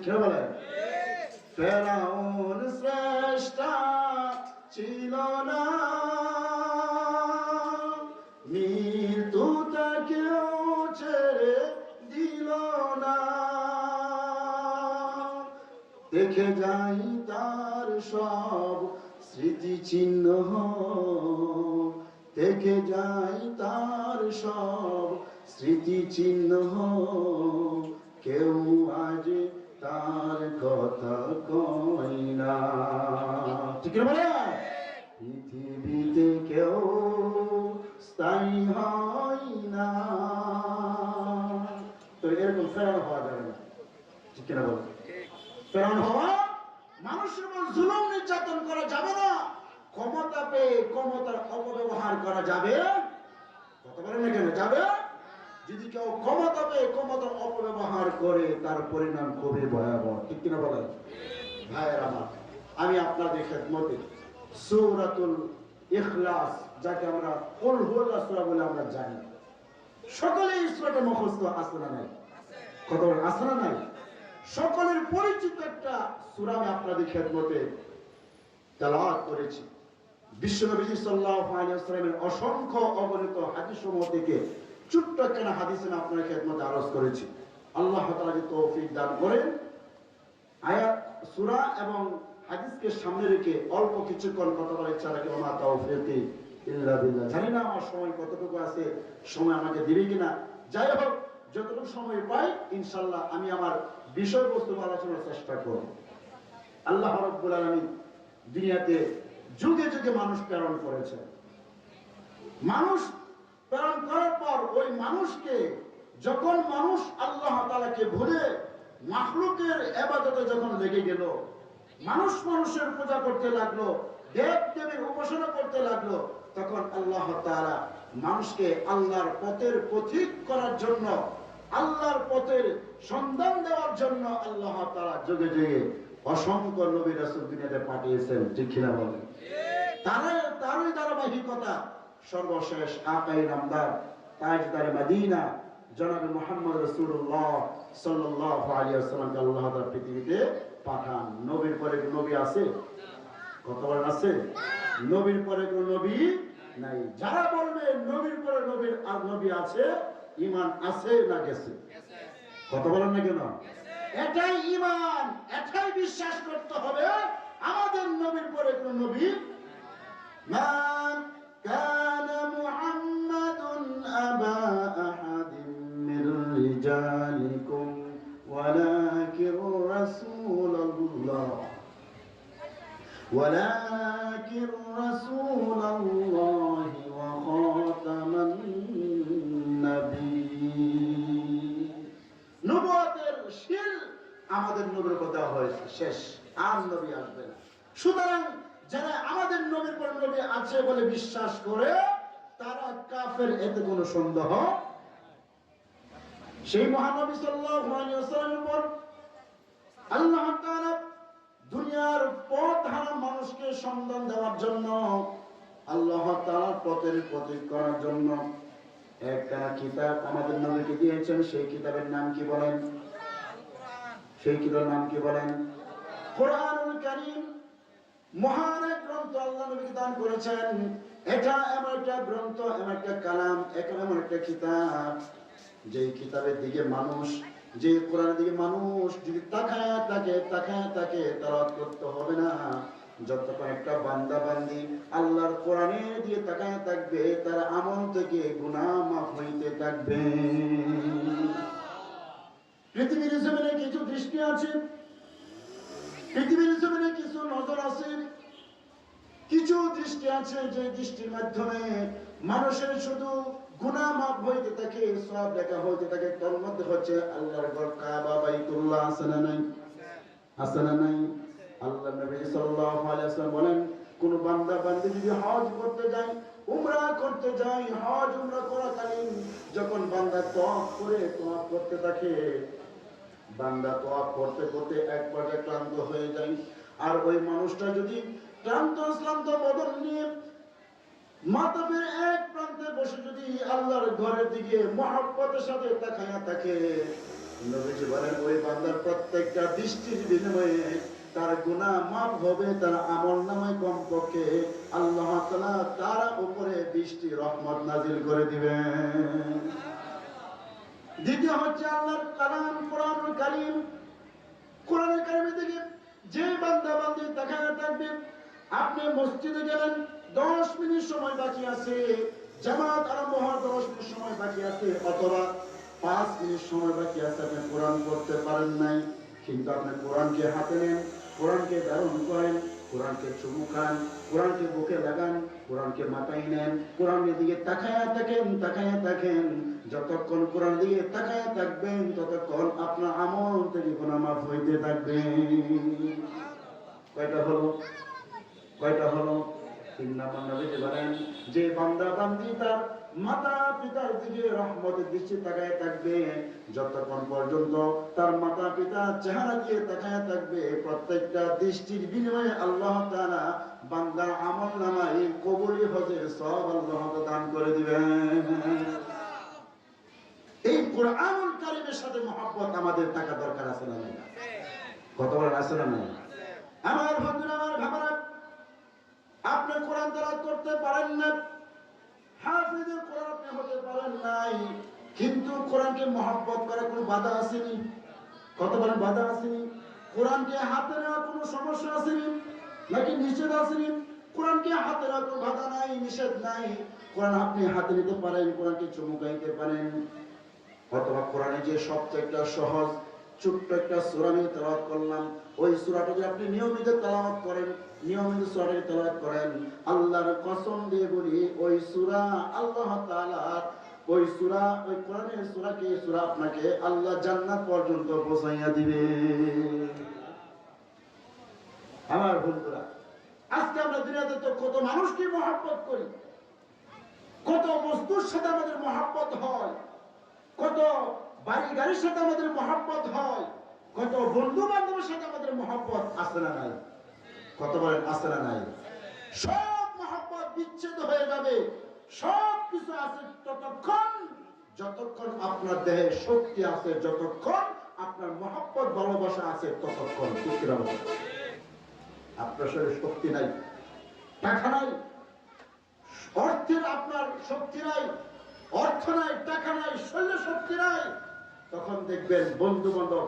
কে বলে? ফেরাউন শ্রেষ্ঠ ছিল না, মৃত্যু তাকেও ছেড়ে দিল না। দেখে যাই তার সব স্মৃতি চিহ্ন, দেখে যাই তার সব স্মৃতি চিহ্ন, কেউ আজ তার কথা কয় না। ঠিক বলে? পৃথিবীতে কেউ স্থায়ী হয় না। তো এরকম ফেরাউন হওয়া যাবে না। ঠিক কিনা বলো? ফেরাউন হওয়া, মানুষের উপর জুলুম নির্যাতন করা যাবে না, ক্ষমতা পেয়ে ক্ষমতার অপব্যবহার করা যাবে। কথা বলেন না কেন? যাবে। যদি কেউ ক্ষমতা পেয়ে ক্ষমতার অপব্যবহার করে তার পরিণাম খুবই ভয়াবহ। ঠিক কিনা বলেন? ভাইয়ের আমার, আমি আপনাদের খেদমতে সূরাতুল ইখলাস, যাকে আমরা কুল হুয়াল্লাহ সূরা বলে আমরা জানি, সকলেই সূরাটা মুখস্থ আছে না নাই? কথা বলেন, আছে না নাই? সকলের পরিচিত একটা সূরা আমি আপনাদের খেদমতে তেলাওয়াত করেছি। বিশ্বনবী সাল্লাল্লাহু আলাইহি ওয়াসাল্লামের অসংখ্য অগণিত হাদিসসমূহ থেকে ছোট্ট একটা হাদিস আমি আপনাদের খেদমতে আরজ করেছি। আল্লাহ তাআলা যদি তৌফিক দান করেন, আয়াত সূরা এবং হাদিসকে সামনে রেখে অল্প কিছুক্ষণ কথা বলার ইচ্ছা রাখি। ওমা তাওফীকি ইল্লা বিল্লাহ। জানি না আমার সময় কতটুকু আছে, সময় আমাকে দিবে কিনা। যাই হোক, যতটুকু সময় পাই ইনশাআল্লাহ আমি আমার বিষয়বস্তু আলোচনার চেষ্টা করব। আল্লাহ রাব্বুল আলামিন দুনিয়াতে যুগে যুগে মানুষ প্রেরণ করেছেন। মানুষ প্রেরণ করার পর ওই মানুষকে যখন মানুষ আল্লাহ তাআলাকে ভুলে মাখলুকের ইবাদতে যখন লেগে গেল, মানুষ মানুষের পূজা করতে লাগলো, দেব দেবীর উপাসনা করতে লাগলো, তখন আল্লাহ তাআলা মানুষকে আল্লাহর পথের পথিক করার জন্য, আল্লাহর পথের সন্ধান দেওয়ার জন্য আল্লাহ তাআলা যুগে যুগে অসংখ্য নবী রাসূল দুনিয়াতে পাঠিয়েছেন। ঠিক কিনা বলেন? তারই ধারাবাহিকতা সর্বশেষ আকাই নামদার তাজদারে মদিনা জনাবে মুহাম্মদ রাসূলুল্লাহ সাল্লাল্লাহু আলাইহি ওয়াসাল্লামকে আল্লাহ তাআলা পৃথিবীতে পাঠান। নবীর পরে কোন নবী আছে? কত বলেন আছে? নবীর পরে কোন নবী নাই। যারা বলবে নবীর পরে নবীর আর নবী আছে, ঈমান আছে না গেছে? কত বলেন না কেন? এটাই ঈমান, এটাই বিশ্বাস করতে হবে আমাদের নবীর পরে কোন নবী মা কানা মুহাম্মাদুন আবা আহাদিন মির রিজালিকুম ওয়ালাকিন রাসূলুল্লাহ ওয়ালাকিন রাসূলুল্লাহ ওয়া খাতামান নবিয়্যিন। নবুয়তের শিল আমাদের নবীর কথা হয়েছে, শেষ, আর নবী আসবে না। সুতরাং যারা আমাদের নবীর পর নবী আছে বলে বিশ্বাস করে তারা কাফের, এতে কোনো সন্দেহ। সেই মহানবী সাল্লাল্লাহু আলাইহি ওয়াসাল্লামের পর আল্লাহ তাআলা দুনিয়ার পথ হারা মানুষকে সন্ধান দেওয়ার জন্য, আল্লাহ তাআলার পথের পথিক করার জন্য একটা কিতাব আমাদের নবীকে দিয়েছেন। সেই কিতাবের নাম কি বলেন? সেই কিতাবের নাম কি বলেন? কোরআনুল কারীম। মহান এক গ্রন্থ আল্লাহ নবীকে দান করেছেন। এটা এমন একটা গ্রন্থ, এমন একটা কালাম, এমন একটা কিতাব, যেই কিতাবের দিকে মানুষ, যে কোরআনের দিকে মানুষ যদি তাকায় তাকে তেলাওয়াত করতে হবে না। যতক্ষণ একটা বান্দা বান্দি আল্লাহর কোরআনের দিকে তাকায় থাকবে, তার আমল থেকে গুনাহ মাফ হইতে থাকবে। পৃথিবীর জমিনে কিছু দৃষ্টি আছে, পৃথিবীর জমিনে কিছু নজর আছে, কিছু দৃষ্টি আছে যে দৃষ্টির মাধ্যমে মানুষের শুধু গুনাহ মাফ হইতে থাকে, সওয়াব লেখা হইতে থাকে। তার মধ্যে হচ্ছে আল্লাহর ঘর কাবা, বাইতুল্লাহ আছে না নাই? আছে না নাই? আল্লাহ নবী সাল্লাল্লাহু আলাইহি ওয়াসাল্লাম বলেন, কোন বান্দা বান্দি যদি হজ করতে যায়, উমরা করতে যায়, হজ উমরা করাকালীন যখন বান্দা তওয়াফ করতে থাকে, বান্দা তওয়াফ করতে করতে এক পর্যায়ে ক্লান্ত হয়ে যায়। আর ওই মানুষটা যদি ক্লান্ত বদন নিয়ে মাতাবের এক প্রান্তে বসে যদি আল্লাহর ঘরের দিকে মহব্বতের সাথে তাকায়া থাকে, নবীজি বলেন ওই বান্দার প্রত্যেকটা দৃষ্টির বিনিময়ে তার গুনাহ মাফ হবে, তার আমলনামায় কমপক্ষে আল্লাহ তাআলা তার উপরে 20টি রহমত নাজিল করে দিবেন। দ্বিতীয় হচ্ছে আল্লাহর কালাম কোরআনুল কারীম। কোরআনুল কারীমে দেখি যে বান্দা বান্দি তাকায় থাকবে, আপনি মসজিদে গেলেন 10 মিনিট সময় বাকি আছে, জামাত আরম্ভ হওয়ার 10 মিনিট সময় বাকি আছে, অথবা 5 মিনিট সময় বাকি আছে, আপনি কোরআন পড়তে পারেন নাই, কিন্তু আপনি কোরআনকে হাতে নেন, কোরআনকে ধারণ করেন, কোরআনকে চুমু খান, কোরআনকে বুকে লাগান, কোরআনকে মাথায় নেন, কোরআনের দিকে তাকায়া থাকেন, যতক্ষণ কোরআন দিকে তাকায়া থাকবেন ততক্ষণ আপনার আমল থেকে গুনাহ মাফ হইতে থাকবে। কয়টা হলো? 3 নম্বর নবীজি বলেন যে বান্দা বান্দি তার মাতা পিতার দিকে রহমতের দৃষ্টি তাকায় থাকবে, যতক্ষণ পর্যন্ত তার মাতা পিতা চেহারা দিয়ে তাকায় থাকবে, প্রত্যেকটা দৃষ্টির বিনিময়ে আল্লাহ তাআলা বান্দার আমলনামায় কবুল হজের সওয়াব আল্লাহ দান করে দিবেন। এই কোরআনুল কারীমের সাথে মহব্বত আমাদের থাকা দরকার আছে না নাই? কত বড় আছে না নাই? আমার বন্ধুরা, আমার ভাইরা, আপনি কোরআন তেলাওয়াত করতে পারেন না, হাফিজুল কোরআন আপনি হতে পারেন নাই, কিন্তু কোরআনকে মহব্বত করার কোনো বাধা আসেনি। কত বড় বাধা আসেনি? কোরআনকে হাতে নেওয়ার কোনো সমস্যা আসেনি নাকি নিষেধ আসেনি? কোরআনকে হাতে নেওয়ার কোনো বাধা নাই, নিষেধ নাই। কোরআন আপনি হাতে নিতে পারেন, কোরআনকে চুমু খাইতে পারেন, অথবা কোরআনে যে সবচেয়ে একটা সহজ ছোট্ট একটা সূরা নিয়ে তেলাওয়াত করলাম, ওই সূরাটা যদি আপনি নিয়মিত তেলাওয়াত করেন, নিয়মিত সূরাটা তেলাওয়াত করেন, আল্লাহর কসম দিয়ে বলি ওই সূরা আল্লাহ তাআলা ওই সূরা ওই কোরআনের সূরা আপনাকে আল্লাহ জান্নাত পর্যন্ত পৌঁছাইয়া দিবে। আমার বন্ধুরা, আজকে আমরা দুনিয়াতে তো কত মানুষকে মহব্বত করি, কত বস্তুর সাথে আমাদের মহব্বত হয়, কত বাড়ি গাড়ির সাথে আমাদের মহব্বত হয়, কত বন্ধু বান্ধবের সাথে আমাদের মহব্বত আছে না নাই? কত বলেন আছে না নাই? সব মহব্বত বিচ্ছেদ হয়ে যাবে, সব কিছু আছে যতক্ষণ আপনার দেহে শক্তি আছে, যতক্ষণ আপনার মহব্বত ভালোবাসা আছে ততক্ষণ। ঠিক কিনা বলেন? আপনার শরীরে শক্তি নাই, টাকা নাই, অর্থের আপনার শক্তি নাই, অর্থ নাই, টাকা নাই, শরীর শক্তি নাই, তখন দেখবেন বন্ধু বান্ধব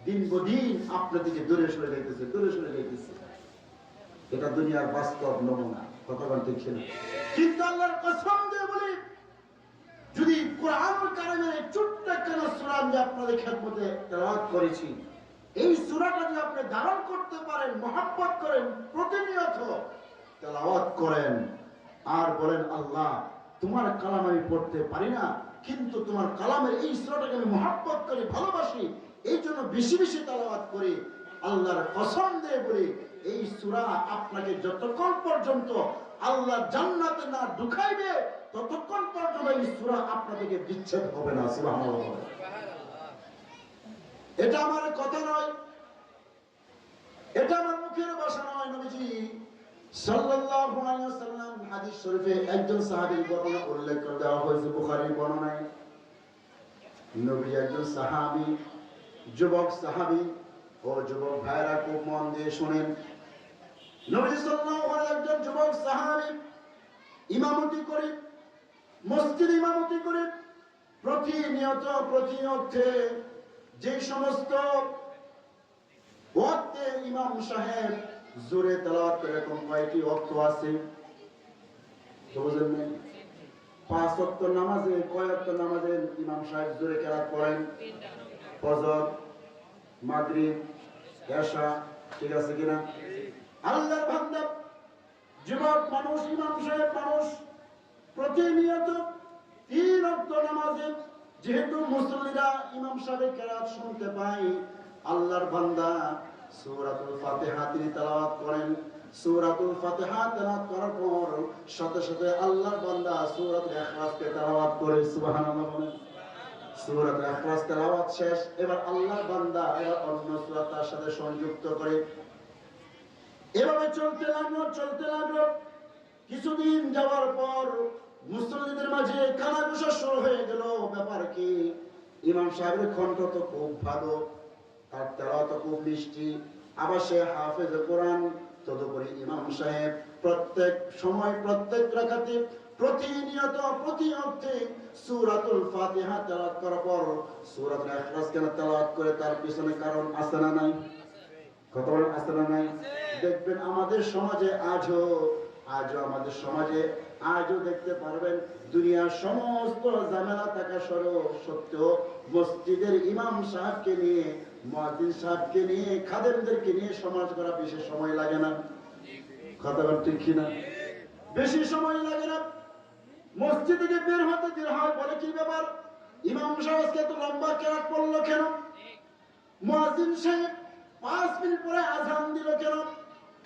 দিন দিন আপনার দিকে দূরে সরে যাইতেছে। এটা দুনিয়ার বাস্তব নমুনা। কথা বলতে ছিল, কিন্তু আল্লাহর কসম দিয়ে বলি, যদি কোরআনুল কারীমের ছোট্ট একটা সূরা আমি আপনাদের খেদমতে তেলাওয়াত করেছি, এই সূরাটা যদি আপনি ধারণ করতে পারেন, মহব্বত করেন, প্রতিনিয়ত তেলাওয়াত করেন, আর বলেন আল্লাহ তোমার কালাম আমি পড়তে পারি না, কিন্তু তোমার কালামের এই সূরাটাকে আমি মহব্বত করি, ভালোবাসি, এই জন্য বেশি বেশি তেলাওয়াত করি, আল্লাহর কসম দিয়ে বলি এই সূরা আপনাকে যতক্ষণ পর্যন্ত আল্লাহ জান্নাতে না ঢুকাইবে ততক্ষণ পর্যন্ত এই সূরা আপনার থেকে বিচ্ছেদ হবে না। সুবহানাল্লাহ। এটা আমার কথা নয়, এটা আমার মুখের ভাষা নয়। নবীজি সাল্লাল্লাহু আলাইহি ওয়াসাল্লাম হাদিস শরীফে একজন সাহাবীর ঘটনা উল্লেখ করে দেওয়া হয়েছে বুখারীর বর্ণনায়। নবী একজন সাহাবী, যুবক সাহাবী, ও যুবক ভাইরা খুব মন দিয়ে শুনেন। নবী সাল্লাল্লাহু আলাইহি একজন যুবক সাহাবী ইমামতি করে, মসজিদে ইমামতি করে, প্রতিনিয়ত যে সমস্ত ওয়াক্তে ইমাম সাহেব জোরে তেলাওয়াত করে, এরকম কয়টি ওয়াক্ত আছে তো বুঝেন না? 5 ওয়াক্ত নামাজে কয় ওয়াক্ত নামাজে ইমাম সাহেব জোরে কেরাত করেন? ফজর, মাগরিব, এশা। ঠিক আছে কিনা? আল্লাহর বান্দা যুবক মানুষ, ইমাম সাহেব মানুষ, প্রতিনিয়ত 3 ওয়াক্ত নামাজে যেহেতু মুসল্লিরা ইমাম সাহেবের কেরাত শুনতে পায়, আল্লাহর বান্দা সূরাতুল ফাতিহা তিনি তেলাওয়াত করেন। সূরাতুল ফাতিহা তেলাওয়াত করার পর সাথে সাথে আল্লাহর বান্দা সূরাতুল ইখলাসকে তেলাওয়াত করে। সুবহানাল্লাহ বলেন। সূরাতুল ইখলাস তেলাওয়াত শেষ, এবার আল্লাহর বান্দা এবার অন্য সূরা তার সাথে সংযুক্ত করে। এভাবে চলতে লাগলো। কিছুদিন যাওয়ার পর মুসল্লিদের মাঝে কানাঘুষা শুরু হয়ে গেল। ব্যাপার কি? ইমাম সাহেবের কণ্ঠ তো খুব ভালো, তার তেলাওয়াত খুব মিষ্টি, আবার সে হাফেজ কোরআন। তদুপরি ইমাম সাহেব প্রত্যেক সময় প্রত্যেক রাকাতে প্রতিনিয়ত প্রতি অর্থে সূরাতুল ফাতিহা তেলাওয়াত করার পর সূরাতুল ইখলাস কেন তেলাওয়াত করে, তার পিছনে কারণ আছে না নাই? কত বড় আছে না নাই? দেখবেন আমাদের সমাজে আজও আমাদের সমাজে আজও দেখতে পারবেন দুনিয়ার সমস্ত ঝামেলা থাকা সত্ত্বেও মসজিদের ইমাম সাহেবকে নিয়ে, মুয়াজ্জিন সাহেবকে নিয়ে, খাদেমদেরকে নিয়ে সমাজ করা বেশি সময় লাগে না। কথা বল ঠিক কিনা? বেশি সময় লাগে না। মসজিদ থেকে বের হতে দেরি হয়, বলে কি ব্যাপার, ইমাম সাহেব আজকে এত লম্বা কেরাত পড়লো কেন? মুয়াজ্জিন সাহেব 5 মিনিট পরে আযান দিল কেন?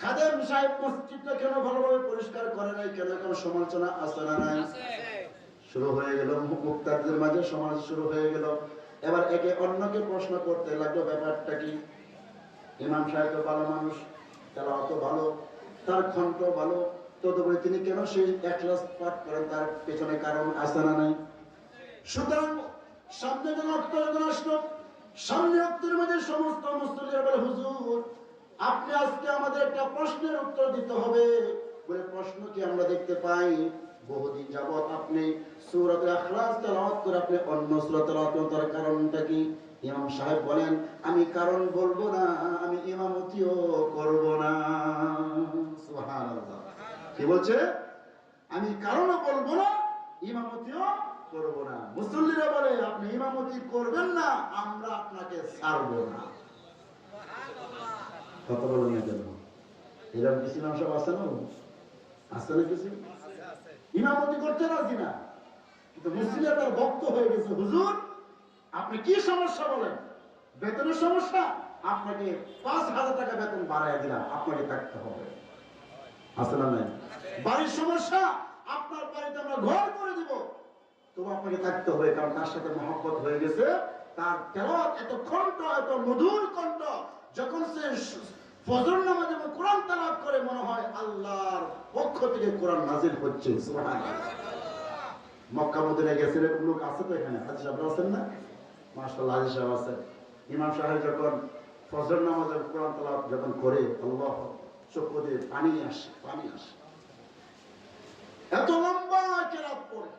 খাদেম সাহেব মসজিদটা কেন ভালোভাবে পরিষ্কার করে নাই কেন? এখন সমালোচনা আছে না নাই? শুরু হয়ে গেল, মুক্তাদের মাঝে সমাজ শুরু হয়ে গেল। এবার একে অন্যকে প্রশ্ন করতে লাগলো, ব্যাপারটা কি? ইমাম সাহেব তো ভালো মানুষ, তেলাওয়াত ভালো, তার কণ্ঠ ভালো, তদুপরি তিনি কেন সেই ইখলাস পাঠ করেন? তার পেছনে কারণ আছে না নাই? সুতরাং সামনে যখন আসলো, সামনে অক্তের মাঝে সমস্ত মুসল্লিরা বলে, হুজুর আপনি আজকে আমাদের একটা প্রশ্নের উত্তর দিতে হবে। বলে, প্রশ্ন কি? আমরা দেখতে পাই বহুদিন যাবত আপনি সূরাতুল ইখলাস তেলাওয়াত করে আপনি অন্য সূরা তেলাওয়াত করেন, তার কারণটা কি? ইমাম সাহেব বলেন, আমি কারণ বলবো না, আমি ইমামতিও করব না। সুবহানাল্লাহ। কি বলছে? আমি কারণও বলবো না, ইমামতিও করব না। মুসল্লিরা বলে, আপনি ইমামতি করবেন না, আমরা আপনাকে ছাড়বো না। কথা বলেন না কেন? এরকম কিছু ইমাম সাহেব আছে না? আছে না কিছু? ইমামতি করতে রাজি না, কিন্তু মুসল্লিরা তার ভক্ত হয়ে গেছে। হুজুর আপনি কি সমস্যা বলেন? বেতনের সমস্যা? আপনাকে 5,000 টাকা বেতন বাড়ায় দিলাম, আপনাকে থাকতে হবে। আছে না নাই? বাড়ির সমস্যা? আপনার বাড়িতে আমরা ঘর করে দিব, তবু আপনাকে থাকতে হবে, কারণ তার সাথে মহব্বত হয়ে গেছে। তার তেলাওয়াত এত কণ্ঠ, এত মধুর কণ্ঠ, যখন সে ফজর নামাজে কোরআন তেলাওয়াত করে মনে হয় আল্লাহর পক্ষ থেকে কোরআন নাজিল হচ্ছে। সুবহানাল্লাহ। মক্কা মদিনায় গেছে এরকম লোক আছে তো এখানে? হাজী সাহেব আছেন না? মাশাআল্লাহ, হাজী সাহেব আছে। ইমাম সাহেব যখন ফজর নামাজে কোরআন তেলাওয়াত যখন করে, আল্লাহ, চক্ষু দিয়ে পানি আসে। এত লম্বা কেরাত পড়ে,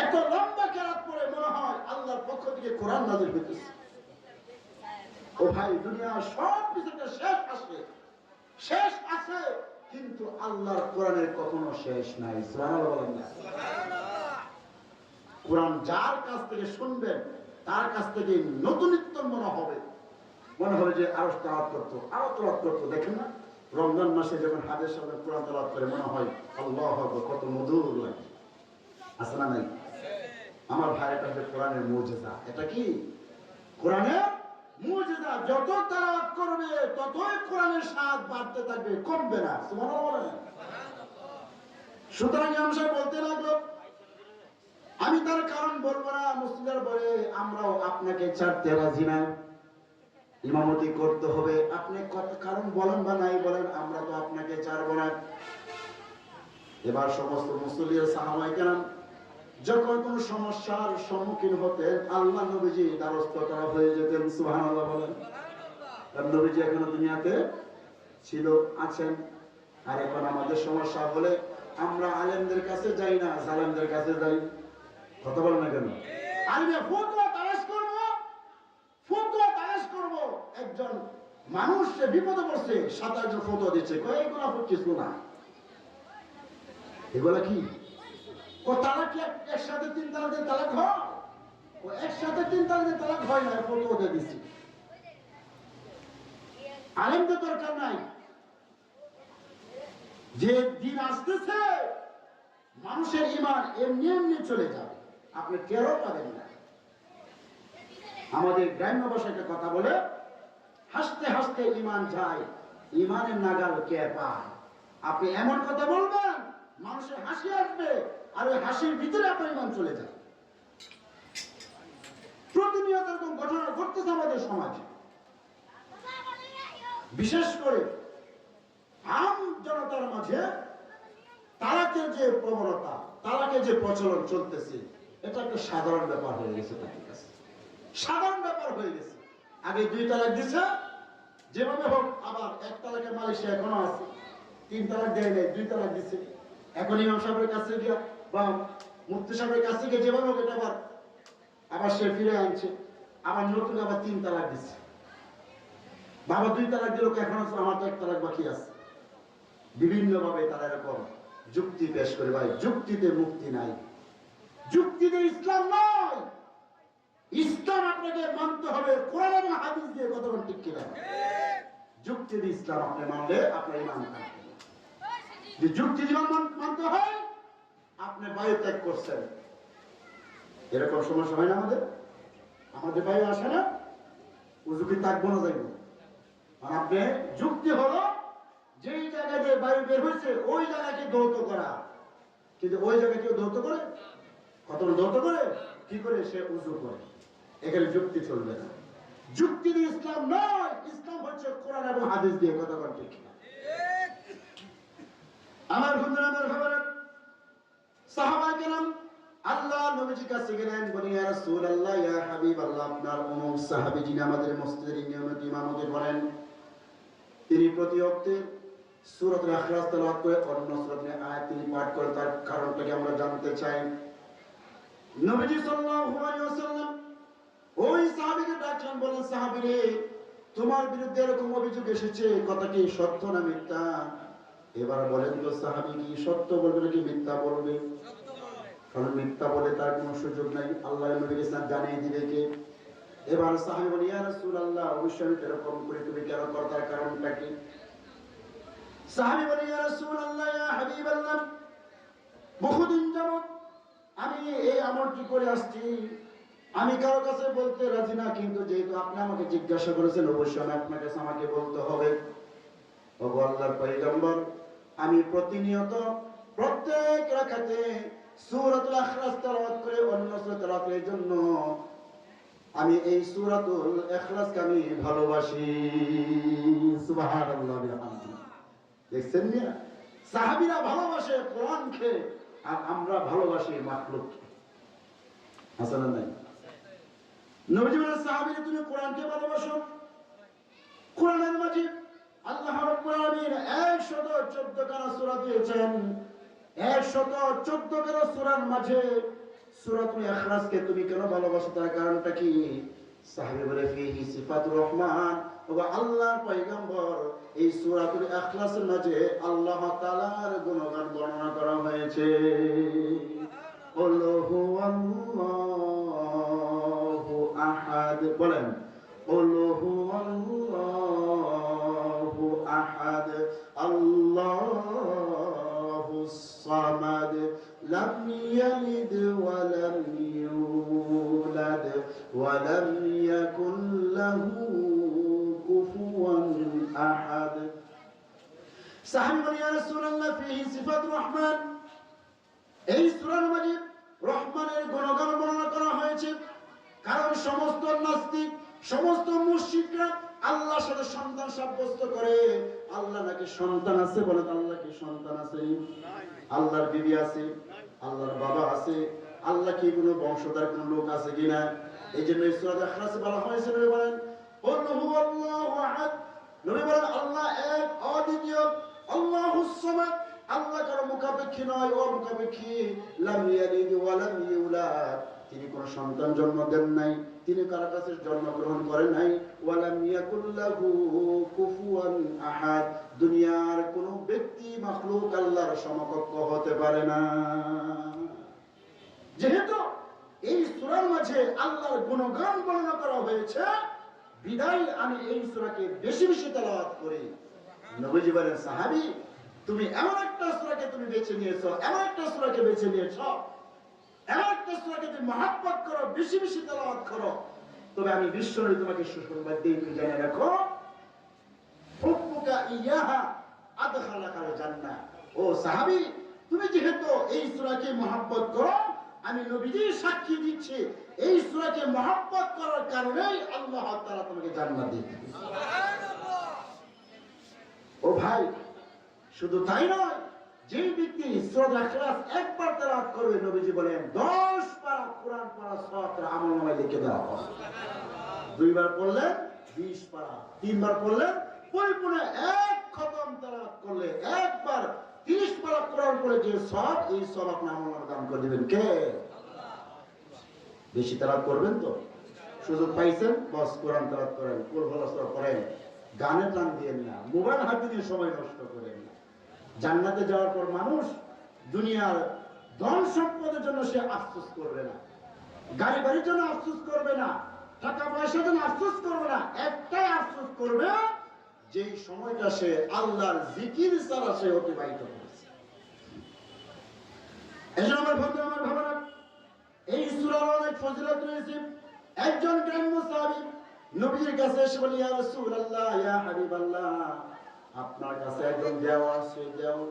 এত লম্বা কেরাত পড়ে মনে হয় আল্লাহর পক্ষ থেকে কোরআন নাজিল হইতেছে। ও ভাই, দুনিয়ার সব কিছুতে শেষ আছে, কিন্তু আল্লাহর কোরআনের কখনো শেষ নাই। সুবহানাল্লাহ বলেন না? কোরআন যার কাছ থেকে শুনবেন তার কাছ থেকে নতুনত্ব মনে হবে যে আরো তেলাওয়াত করতো। দেখেন না, রমজান মাসে যখন হাদিস সামনে কোরআন তেলাওয়াত করে মনে হয় আল্লাহু আকবার, কত মধুর লাগে। আছে না নাই? আমার ভাই, এটা হচ্ছে কোরআনের মুজিজা। এটা কি? কোরআনের মুজিজা। যত তেলাওয়াত করবে ততই কোরআনের স্বাদ বাড়তে থাকবে, কমবে না। সুবহানাল্লাহ বলেন। সুতরাং ইমাম সাহেব বলতে লাগলো, আমি তার কারণ বলবো না। মুসলিমরা বলে, আমরাও আপনাকে ছাড়তে রাজি না, ইমামতি করতে হবে। আপনি কত কারণ বলেন বা নাই বলেন, আমরা তো আপনাকে ছাড়বো না। এবার সমস্ত মুসল্লিরা, সাহাবায়ে কেরাম যখন কোন সমস্যার সম্মুখীন হতেন, আল্লাহ নবীজি দ্বারস্থ করা হয়ে যেতেন। সুবহানাল্লাহ বলেন। কারণ নবীজি এখনো দুনিয়াতে আছেন। আর এখন আমাদের সমস্যা হলে আমরা আলেমদের কাছে যাই না, জালেমদের কাছে যাই। কথা বলেন না কেন? আলিমে ফতোয়া তালাশ করব। একজন মানুষ বিপদে পড়ছে, 7 জন ফতোয়া দিচ্ছে, কয় এগুলা কিছু না। এগুলা কি? তালাক কি একসাথে 3 তালাকের তালাক হয়? একসাথে 3 তালাকের তালাক হয় না, ফতোয়া দিয়ে দিচ্ছি। আলেমদের দরকার নাই। যে দিন আসতেছে মানুষের ঈমান এমনি চলে যাবে, আপনি টেরও পাবেন না। আমাদের গ্রাম্য ভাষায় একটা কথা বলে, হাসতে হাসতে ঈমান যায়, ঈমানের নাগাল কে পায়। আপনি এমন কথা বলবেন, মানুষের হাসি আসবে, আর ওই হাসির ভিতরে আপনার ঈমান চলে যায়। প্রতিনিয়ত এরকম ঘটনা ঘটতেছে আমাদের সমাজে। বিশেষ করে আম জনতার মাঝে তালাকের যে প্রবণতা, তালাকের যে প্রচলন চলতেছে, এটা একটা সাধারণ ব্যাপার হয়ে গেছে তাদের কাছে, সাধারণ ব্যাপার হয়ে গেছে। আগে 2 তালাক দিছে, যেভাবে হোক আবার 1 তালাকের মালয়েশিয়া এখনো আছে, 3 তালাক দেয় নাই, 2 তালাক দিছে। এখন ইমাম সাহেবের কাছে গিয়া বা মুফতি সাহেবের কাছে গিয়ে যেভাবে হোক এটা আবার সে ফিরে আনছে, আবার নতুন আবার 3 তালাক দিচ্ছে। বাবা 2 তালাক দিল, এখন আমার তো 1 তালাক বাকি আছে। বিভিন্ন ভাবে তারা এরকম যুক্তি পেশ করে। ভাই, যুক্তিতে মুক্তি নাই, যুক্তিতে ইসলাম নয়। ইসলাম আপনাকে মানতে হবে কোরআন এবং হাদিস দিয়ে। কথা বলেন ঠিক কিনা? যুক্তি দিয়ে ইসলাম আপনি মানলে আপনার ইমান থাকবে। যে যুক্তি জীবন মানতে হয়, আপনি বায়ু ত্যাগ করছেন, এরকম সমস্যা হয় না আমাদের? আমাদের বায়ু আসে না, উজুকি থাকবো না যাইব। আর আপনি যুক্তি হলো যেই জায়গায় দিয়ে বায়ু বের হয়েছে ওই জায়গাকে ধৌত করা, কিন্তু ওই জায়গায় কেউ ধৌত করে? কত ধৌত করে? কি করে? সে উজু করে। এখানে যুক্তি চলবে না, যুক্তি দিয়ে ইসলাম নয়। ইসলাম হচ্ছে কোরআন এবং হাদিস দিয়ে। কথা বলেন ঠিক কিনা? আমার বন্ধুরা, আমার খবরের সাহাবায়ে কেরাম আল্লাহ নবীজির কাছে গেলেন, বলি ইয়া রাসূলুল্লাহ, ইয়া হাবিবাল্লাহ, আপনার অমুক সাহাবী যিনি আমাদের মসজিদের নিয়মিত ইমামতি করেন, তিনি প্রতি ওয়াক্তে সূরাতুল ইখলাস তেলাওয়াত করে অন্য সূরাতের আয়াত তিনি পাঠ করেন, তার কারণটাকে আমরা জানতে চাই। নবীজি সাল্লাল্লাহু আলাইহি ওয়াসাল্লাম ওই সাহাবীকে ডাকলেন, বলেন, সাহাবী রে, তোমার বিরুদ্ধে এরকম অভিযোগ এসেছে, কথা কি সত্য না মিথ্যা? এবার বলেন তো সাহাবী, কি সত্য বলবে নাকি মিথ্যা বলবে? কারণ মিথ্যা বলে তার কোনো সুযোগ নাই, আল্লাহর নবীকে জানিয়ে দিবে কে? এবার সাহাবী বলে, ইয়া রাসূলুল্লাহ, অবশ্যই এরকম করে তুমি কেন করো, তার কারণটা কি? সাহাবী বলে, ইয়া রাসূলুল্লাহ, ইয়া হাবিবাল্লাহ, বহুদিন যাবত আমি এই আমলটি করে আসছি, আমি কারো কাছে বলতে রাজি না, কিন্তু যেহেতু আপনি আমাকে জিজ্ঞাসা করেছেন, অবশ্যই আমি আপনার কাছে আমাকে বলতে হবে। ওগো আল্লাহর পয়গম্বর, আমি প্রতিনিয়ত প্রত্যেক রাকাতে সূরাতুল ইখলাস তেলাওয়াত করে অন্য সূরা তেলাওয়াতের জন্য আমি এই সূরাতুল ইখলাসকে আমি ভালোবাসি। সুবহানাল্লাহ বিহামদিহি। দেখছেন না, সাহাবীরা ভালোবাসে কোরআনকে, আর আমরা ভালোবাসি মাখলুককে। আছে না নাই? নবীজি বলেন, সাহাবীরা তুমি কোরআনকে ভালোবাসো। কোরআনের মাঝে আল্লাহ রাব্বুল আলামিন 114 খানা সূরা দিয়েছেন। 114 খানা সূরার মাঝে সূরাতুল ইখলাসকে তুমি কেন ভালোবাসো, তার কারণটা কি? সাহাবী বলে, ফিহি সিফাতুর রহমান। ও আল্লাহর পয়গম্বর, এই সূরাতুল ইখলাসের মাঝে আল্লাহ তাআলার গুণগান বর্ণনা করা হয়েছে। কুল হুয়াল্লাহু আহাদ, বলেন, কুল হুয়াল্লাহু আহাদ, আল্লাহুস সামাদ, লাম ইয়ালিদ ওয়া লাম ইউলাদ ওয়া লাম ইয়াকুল লাহু কুফুয়ান আহাদ। সাহাবী বলেন, ইয়া রাসূলুল্লাহ, ফিহি সিফাতুর রহমান, এই সূরার মাঝে রহমানের গুণগান বর্ণনা করা হয়েছে। কারণ সমস্ত নাস্তিক, সমস্ত মুশরিকরা আল্লাহর সাথে সন্তান সাব্যস্ত করে। আল্লাহ নাকি সন্তান আছে, বলে আল্লাহ কি সন্তান আছে? আল্লাহর বিবি আছে, আল্লাহর বাবা আছে, আল্লাহ কি কোনো বংশধর কোন লোক আছে কিনা? এই জন্য সূরা ইখলাসে বলা হয়েছে, নবী বলেন, কুল হুয়াল্লাহু আহাদ, নবী বলেন, আল্লাহ এক, অদ্বিতীয়, আল্লাহুস সামাদ, আল্লাহ কারো মুখাপেক্ষী নয়, অমুখাপেক্ষী, লাম ইয়ালিদ ওয়া লাম ইউলাদ, তিনি কোন সন্তান জন্ম দেন নাই, তিনি কারো কাছে জন্মগ্রহণ করেন নাই, ওয়া লাম ইয়াকুল লাহু কুফুয়ান আহাদ, দুনিয়ার কোন ব্যক্তি মাখলুক আল্লাহর সমকক্ষ হতে পারে না। যেহেতু এই সূরার মাঝে আল্লাহর গুণগান বর্ণনা করা হয়েছে, বিদায় আমি এই সূরাকে বেশি বেশি তেলাওয়াত করি। নবীজি বলেন, সাহাবী, তুমি এমন একটা সূরাকে তুমি বেছে নিয়েছো, এমন একটা সূরাকে বেছে নিয়েছো, এমন একটা সূরাকে তুমি মহব্বত করো, বেশি বেশি তেলাওয়াত করো, তবে আমি বিশ্বনবী তোমাকে সুসংবাদ দিই, তুমি জেনে রাখো, হুব্বুকা ইয়াহা আদখালাকাল জান্নাহ। ও সাহাবী, তুমি যেহেতু এই সূরাকে মহব্বত করো, আমি নবীজি সাক্ষী দিচ্ছি, এই সূরাকে মহব্বত করার কারণেই আল্লাহ তাআলা তোমাকে জান্নাত দিবেন। সুবহানাল্লাহ। ও ভাই, শুধু তাই নয়, যে ব্যক্তি সূরা ইখলাস একবার তেলাওয়াত করবে, নবীজি বলেন 10 বার পারা কোরআন পড়া সওয়াব তার আমলনামায় লিখে দেওয়া হবে। 2 বার পড়লে 20 পারা, 3 বার পড়লে পরিপূর্ণ 1 খতম তেলাওয়াত করলে একবার 30 পারা কোরআন পড়ে যে সওয়াব, এই সওয়াব আপনি আমলনামায় দান করে দিবেন কে? বেশি তেলাওয়াত করবেন তো, সুযোগ পাইছেন বস কোরআন তেলাওয়াত করেন, কুল হুয়াল্লাহু আহাদ করেন, গানে টান দিয়েন না, মোবাইল হাতে দিয়ে সময় নষ্ট করেন না। জান্নাতে যাওয়ার পর মানুষ দুনিয়ার ধন সম্পদের জন্য সে আফসোস করবে না, গাড়ি বাড়ির জন্য আফসোস করবে না, টাকা পয়সার জন্য আফসোস করবে না, একটাই আফসোস করবে যেই সময়টা সে আল্লাহর জিকির ছাড়া সে অতিবাহিত করেছে। এজন্য আমার বন্ধু, আমার ভাবনা, এই সূরার অনেক ফজিলত রয়েছে। একজন গ্রাম্য সাহাবী নবীর কাছে এসে বলে, ইয়া রাসূলুল্লাহ, ইয়া হাবিবাল্লাহ, আপনার কাছে একজন দেওয়া আছে, দেও।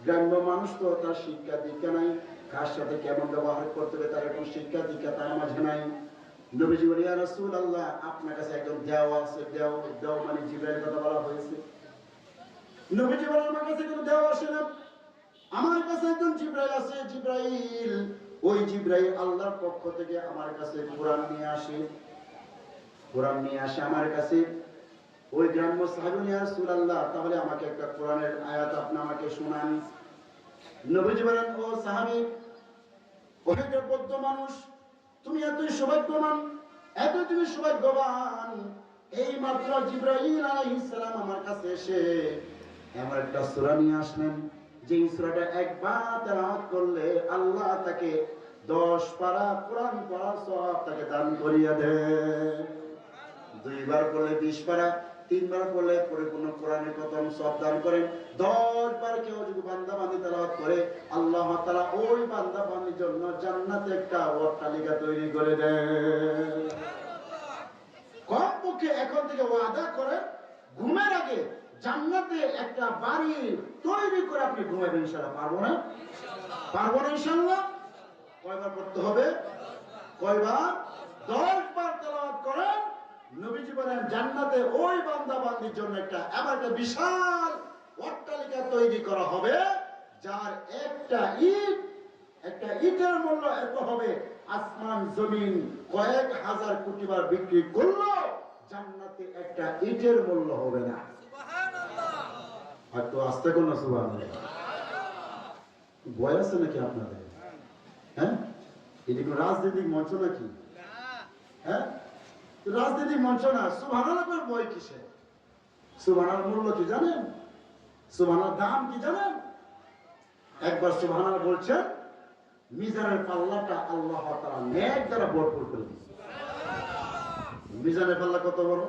গ্রাম্য মানুষ তো তার শিক্ষা দীক্ষা নাই, কার সাথে কেমন ব্যবহার করতে হবে তার কোনো শিক্ষা দীক্ষা তার মাঝে নাই। নবীজি বলে, ইয়া রাসূলুল্লাহ, আপনার কাছে একজন দেওয়া আছে, দেও। দেও মানে জিবরাইল কথা বলা হয়েছে। নবীজি বলে, আমার কাছে কোনো দেওয়া আসে না, আমার কাছে একজন জিবরাইল আছে। জিবরাইল, ওই জিবরাইল আল্লাহর পক্ষ থেকে আমার কাছে কোরআন নিয়ে আসে, কোরআন নিয়ে আসে আমার কাছে। ওই গ্রাম্য সাহাবী, ইয়া রাসূলুল্লাহ, তাহলে আমাকে একটা কোরআনের আয়াত আপনি আমাকে শোনান। নবীজি বলেন, ও সাহাবী, ওই যে বৌদ্ধ মানুষ, তুমি এতই সৌভাগ্যবান, এতই তুমি সৌভাগ্যবান, এই মাত্র জিবরাইল আলাইহিস সালাম আমার কাছে এসে এমন একটা সূরা নিয়ে আসলেন, যে সূরাটা একবার তেলাওয়াত করলে আল্লাহ তাকে 10 পারা কোরআন পড়ার সওয়াব তাকে দান করিয়া দেয়। 2 বার পড়লে 20 পারা, 3 বার পড়লে পরিপূর্ণ কোরআনের খতম সওয়াব দান করেন। 10 বার কেউ যদি বান্দা বান্দী তেলাওয়াত করে, আল্লাহ তাআলা ওই বান্দা বান্দীর জন্য জান্নাতে একটা অট্টালিকা তৈরি করে দেন। কমপক্ষে এখন থেকে ওয়াদা করেন, ঘুমের আগে জান্নাতে একটা বাড়ি তৈরি করে আপনি ঘুমাবেন। ইনশাআল্লাহ পারবো না? পারবো না ইনশাআল্লাহ। কয়বার পড়তে হবে? কয়বার? 10 বার তেলাওয়াত করেন। নবীজি বলেন, জান্নাতে ওই বান্দা বান্দির জন্য একটা বিশাল অট্টালিকা তৈরি করা হবে, যার একটা ইটের মূল্য এত হবে, আসমান জমিন কয়েক হাজার কোটি বার বিক্রি করলো জান্নাতে একটা ইটের মূল্য হবে না। আর তো আস্তে কোন সুবহানাল্লাহ। ভয় আছে নাকি আপনাদের? হ্যাঁ, এটা কোন রাজনৈতিক মঞ্চ নাকি? হ্যাঁ, রাজনৈতিক মঞ্চ না। সুবহানাল্লাহর ভয় কিসে? সুবহানাল্লাহর মূল্য কি জানেন? সুবহানাল্লাহর দাম কি জানেন? একবার সুবহানাল্লাহ বলছেন, মিজানের পাল্লাটা আল্লাহ তাআলা নেক দ্বারা ভরপুর করে দিয়েছে। মিজানের পাল্লা কত বড়?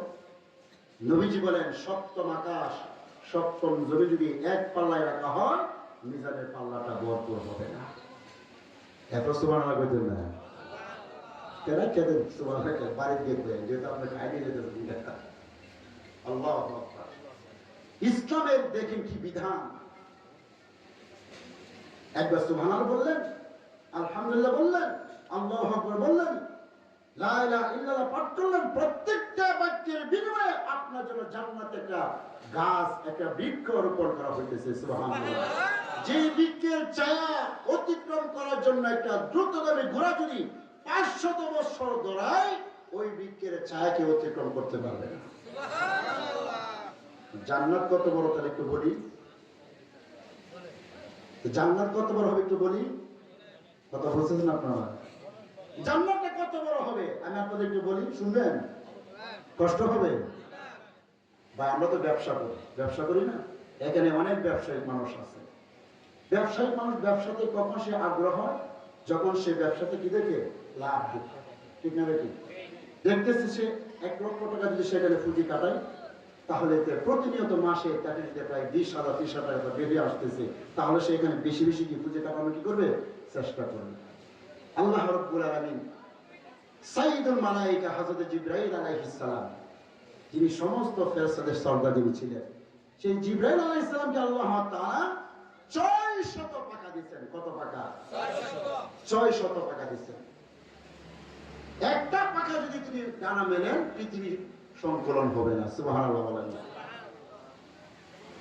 নবীজি বলেন, সপ্তম আকাশ সপ্তম জমি যদি এক পাল্লায় রাখা হয়, মিজানের পাল্লাটা ভরপুর হবে না। এত সুবহানাল্লাহ কইতেন না? কেন কেন সুবহানাল্লাহ বাড়িতে দেখবেন, যেহেতু আপনাকে আইডিয়া যেতে আল্লাহু আকবার। ইসলামের দেখেন কি বিধান। একবার সুবহানাল্লাহ বললেন, আলহামদুলিল্লাহ বললেন, আল্লাহু আকবার বললেন, লা ইলাহা ইল্লাল্লাহ পাঠ করলেন, প্রত্যেকটা বাক্যের বিনিময়ে আপনার জন্য জান্নাতে একটা গাছ, একটা বৃক্ষ রোপণ করা হইতেছে। সুবহানাল্লাহ। যে বৃক্ষের ছায়া অতিক্রম করার জন্য একটা দ্রুতগামী ঘোড়া যদি 500 বছর দৌড়ায়, ওই বৃক্ষের ছায়াকে অতিক্রম করতে পারবে না। জান্নাত কত বড় তাহলে একটু বলি। জান্নাত কত বড় হবে একটু বলি। কথা বলছেন আপনারা? জান্নাতটা কত বড় হবে আমি আপনাদের একটু বলি, শুনবেন? কষ্ট হবে ভাই? আমরা তো ব্যবসা করি না? এখানে অনেক ব্যবসায়িক মানুষ আছে। ব্যবসায়িক মানুষ ব্যবসাতে কখন সে আগ্রহ হয়? যখন সে ব্যবসাতে কি দেখে? লাভ দেখে। ঠিক না দেখি? দেখতেছে সে 1 লক্ষ টাকা যদি সেখানে পুঁজি কাটায়, তাহলে প্রতিনিয়ত মাসে তাকে যদি প্রায় 20,000 30,000 টাকা বেরিয়ে আসতেছে, তাহলে সে এখানে বেশি বেশি কি পুঁজি কাটানো কি করবে? চেষ্টা করবে। আল্লাহ রাব্বুল আলামিন সাইয়্যিদুল মালায়েকা হযরত জিবরাইল আলাইহিস সালাম, যিনি সমস্ত ফেরেশতাদের সর্দার যিনি ছিলেন, সেই জিবরাইল আলাইহিস সালামকে আল্লাহ তাআলা 600 পাকা দিয়েছেন। কত পাকা? 600 পাকা দিয়েছেন। একটা পাকা যদি তিনি ডানা মেলেন, পৃথিবীর সংকলন হবে না। সুবহানাল্লাহ বলেন।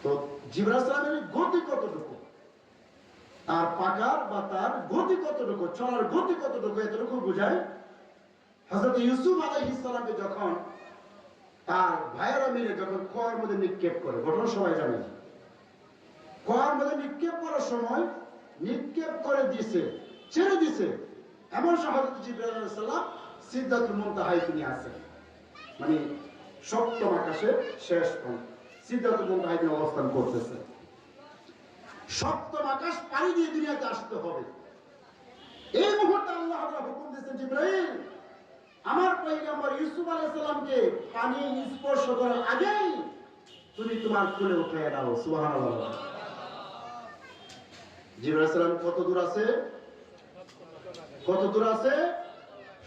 তো জিবরাইল সালামের গতি কতটুকু? আর পাকার বা তার গতি কতটুকু, চলার গতি কতটুকু, এতটুকু বোঝায়। হযরত ইউসুফ আলাইহিস সালামকে যখন তার ভাইয়েরা মিলে যখন কুয়ার মধ্যে নিক্ষেপ করে, ঘটনা সবাই জানেন, কুয়ার মধ্যে নিক্ষেপ করার সময় নিক্ষেপ করে দিছে, ছেড়ে দিছে, এমন সময় হযরত জিবরাইল আলাইহিস সালাম সিদরাতুল মুনতাহায় তিনি আছেন, মানে সপ্তম আকাশের শেষ পয়েন্ট সিদরাতুল মুনতাহায় তিনি অবস্থান করতেছেন। সপ্তম আকাশ পাড়ি দিয়ে দুনিয়াতে আসতে হবে। এই মুহূর্তে আল্লাহ তাআলা হুকুম দিয়েছেন, জিবরাইল আমার পয়গম্বর ইউসুফ আলাইহিস সালামকে পানি স্পর্শ করার আগেই তুমি তোমার কোলে উঠাইয়া দাও। সুবহানাল্লাহ। জিবরাইল আলাইহিস সালাম কত দূর আছে? কত দূর আছে?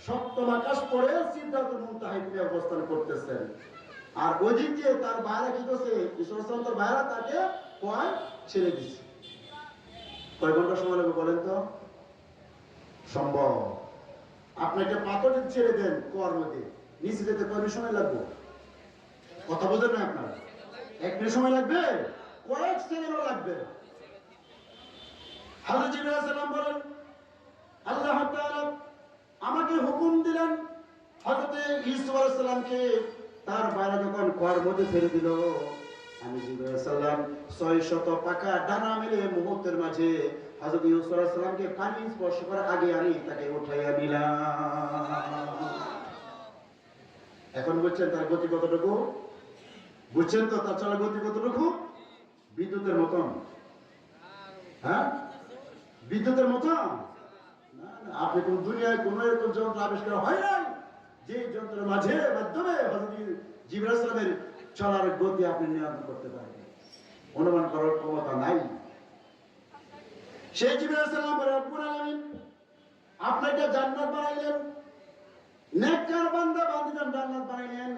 সপ্তম আকাশ পরে সিদরাতুল মুনতাহায় তিনি অবস্থান করতেছেন। আর ওইদিক দিয়ে তার বাইরে কি করছে? ইউসুফ আলাইহিস সালাম তার বাইরে তাকে কুয়ায় ছেড়ে দিচ্ছে। কয় ঘন্টা সময় লাগবে বলেন তো? সম্ভব? আপনি একটা পাথর ছেড়ে দেন কুয়ার মধ্যে, নিচে যেতে কয় সময় লাগবে? কথা বোঝেন না আপনারা? 1 মিনিট সময় লাগবে? কয়েক সেকেন্ডও লাগবে। হযরত জিবরাইল আলাইহিস সালাম বলেন, আল্লাহ তাআলা আমাকে হুকুম দিলেন হযরত ইউসুফ আলাইহিস সালামকে তার বাইরে যখন কুয়ার মধ্যে ছেড়ে দিল, আমি জিবরাইল আলাইহিস সালাম 600 পাকা ডানা মেলে মুহূর্তের মাঝে হযরত ইউসুফ আলাইহিস সালামকে পানি স্পর্শ করার আগে আমি তাকে উঠাইয়া নিলাম। এখন বুঝছেন তার গতি কতটুকু? বুঝছেন তো তার চলার গতি কতটুকু? বিদ্যুতের মতন। হ্যাঁ, বিদ্যুতের মতন না। আপনি কোন দুনিয়ায় কোন এরকম যন্ত্র আবিষ্কার হয় নাই যে যন্ত্রের মাধ্যমে হযরত জিবরাইল আলাইহিস সালামের চলার গতি আপনি নিয়ন্ত্রণ করতে পারবেন, অনুমান করার ক্ষমতা নাই। সেই জিবরাইল আলাইহিস সালাম রব্বুল আলামিন আপনাকে জান্নাত বানাইলেন, নেককার বান্দা বান্দীদের জান্নাত বানাইলেন।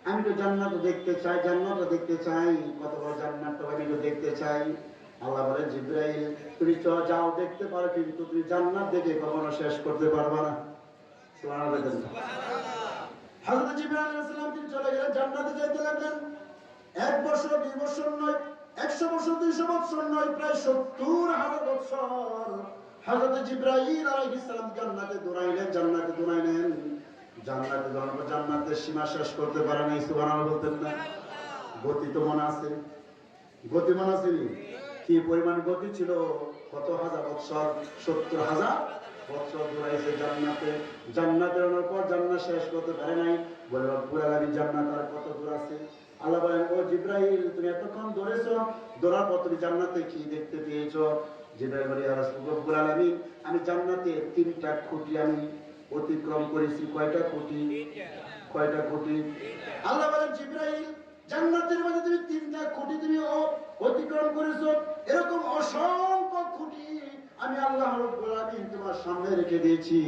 আমি তো জান্নাত দেখতে চাই, জান্নাত দেখতে চাই, কত বড় জান্নাত আমি তো দেখতে চাই। আল্লাহ বলেন, জিবরাইল তুমি যাও দেখতে পারো, কিন্তু তুমি জান্নাত দেখে কখনো শেষ করতে পারবে না। সুবহানাল্লাহ। হযরত জিবরাইল আলাইহিস সালাম তিনি চলে গেলেন, জান্নাতে যেতে লাগলেন। 1 বছর 2 বছর নয়, 100 বছর 200 বছর নয়, প্রায় 70,000 বছর হযরত জিবরাইল আলাইহিস সালাম জান্নাতে দৌড়াইলেন, জান্নাতে দৌড়াইলেন। জান্নাতে দৌড়ানোর পর জান্নাতের সীমা শেষ করতে পারে নাই। সুবহানাল্লাহ বলতেন না? গতি তো মনে আছে, গতি মনে আছে কি পরিমাণ গতি ছিল? কত হাজার বছর? 70,000 বছর দৌড়াইছে জান্নাতে। জান্নাতে দৌড়ানোর পর জান্নাত শেষ করতে পারে নাই। বলে রব্বুল আলামিন জান্নাত আর কত দূর আছে? আল্লাহ বলেন, ও জিবরাইল তুমি এতক্ষণ দৌড়েছো, দৌড়ার পর তুমি জান্নাতে কি দেখতে পেয়েছো? জিবরাইল বলে, ইয়া রব্বুল আলামিন আমি জান্নাতে 3টা খুঁটি আমি অতিক্রম করেছি। কয়টা খুঁটি? কয়টা খুঁটি? আল্লাহ বলেন, জিবরাইল জান্নাতের মধ্যে তুমি 3টা খুঁটি তুমি অতিক্রম করেছো, এরকম অসংখ্য খুঁটি আমি আল্লাহ রাব্বুল আলামিন তোমার সামনে রেখে দিয়েছি।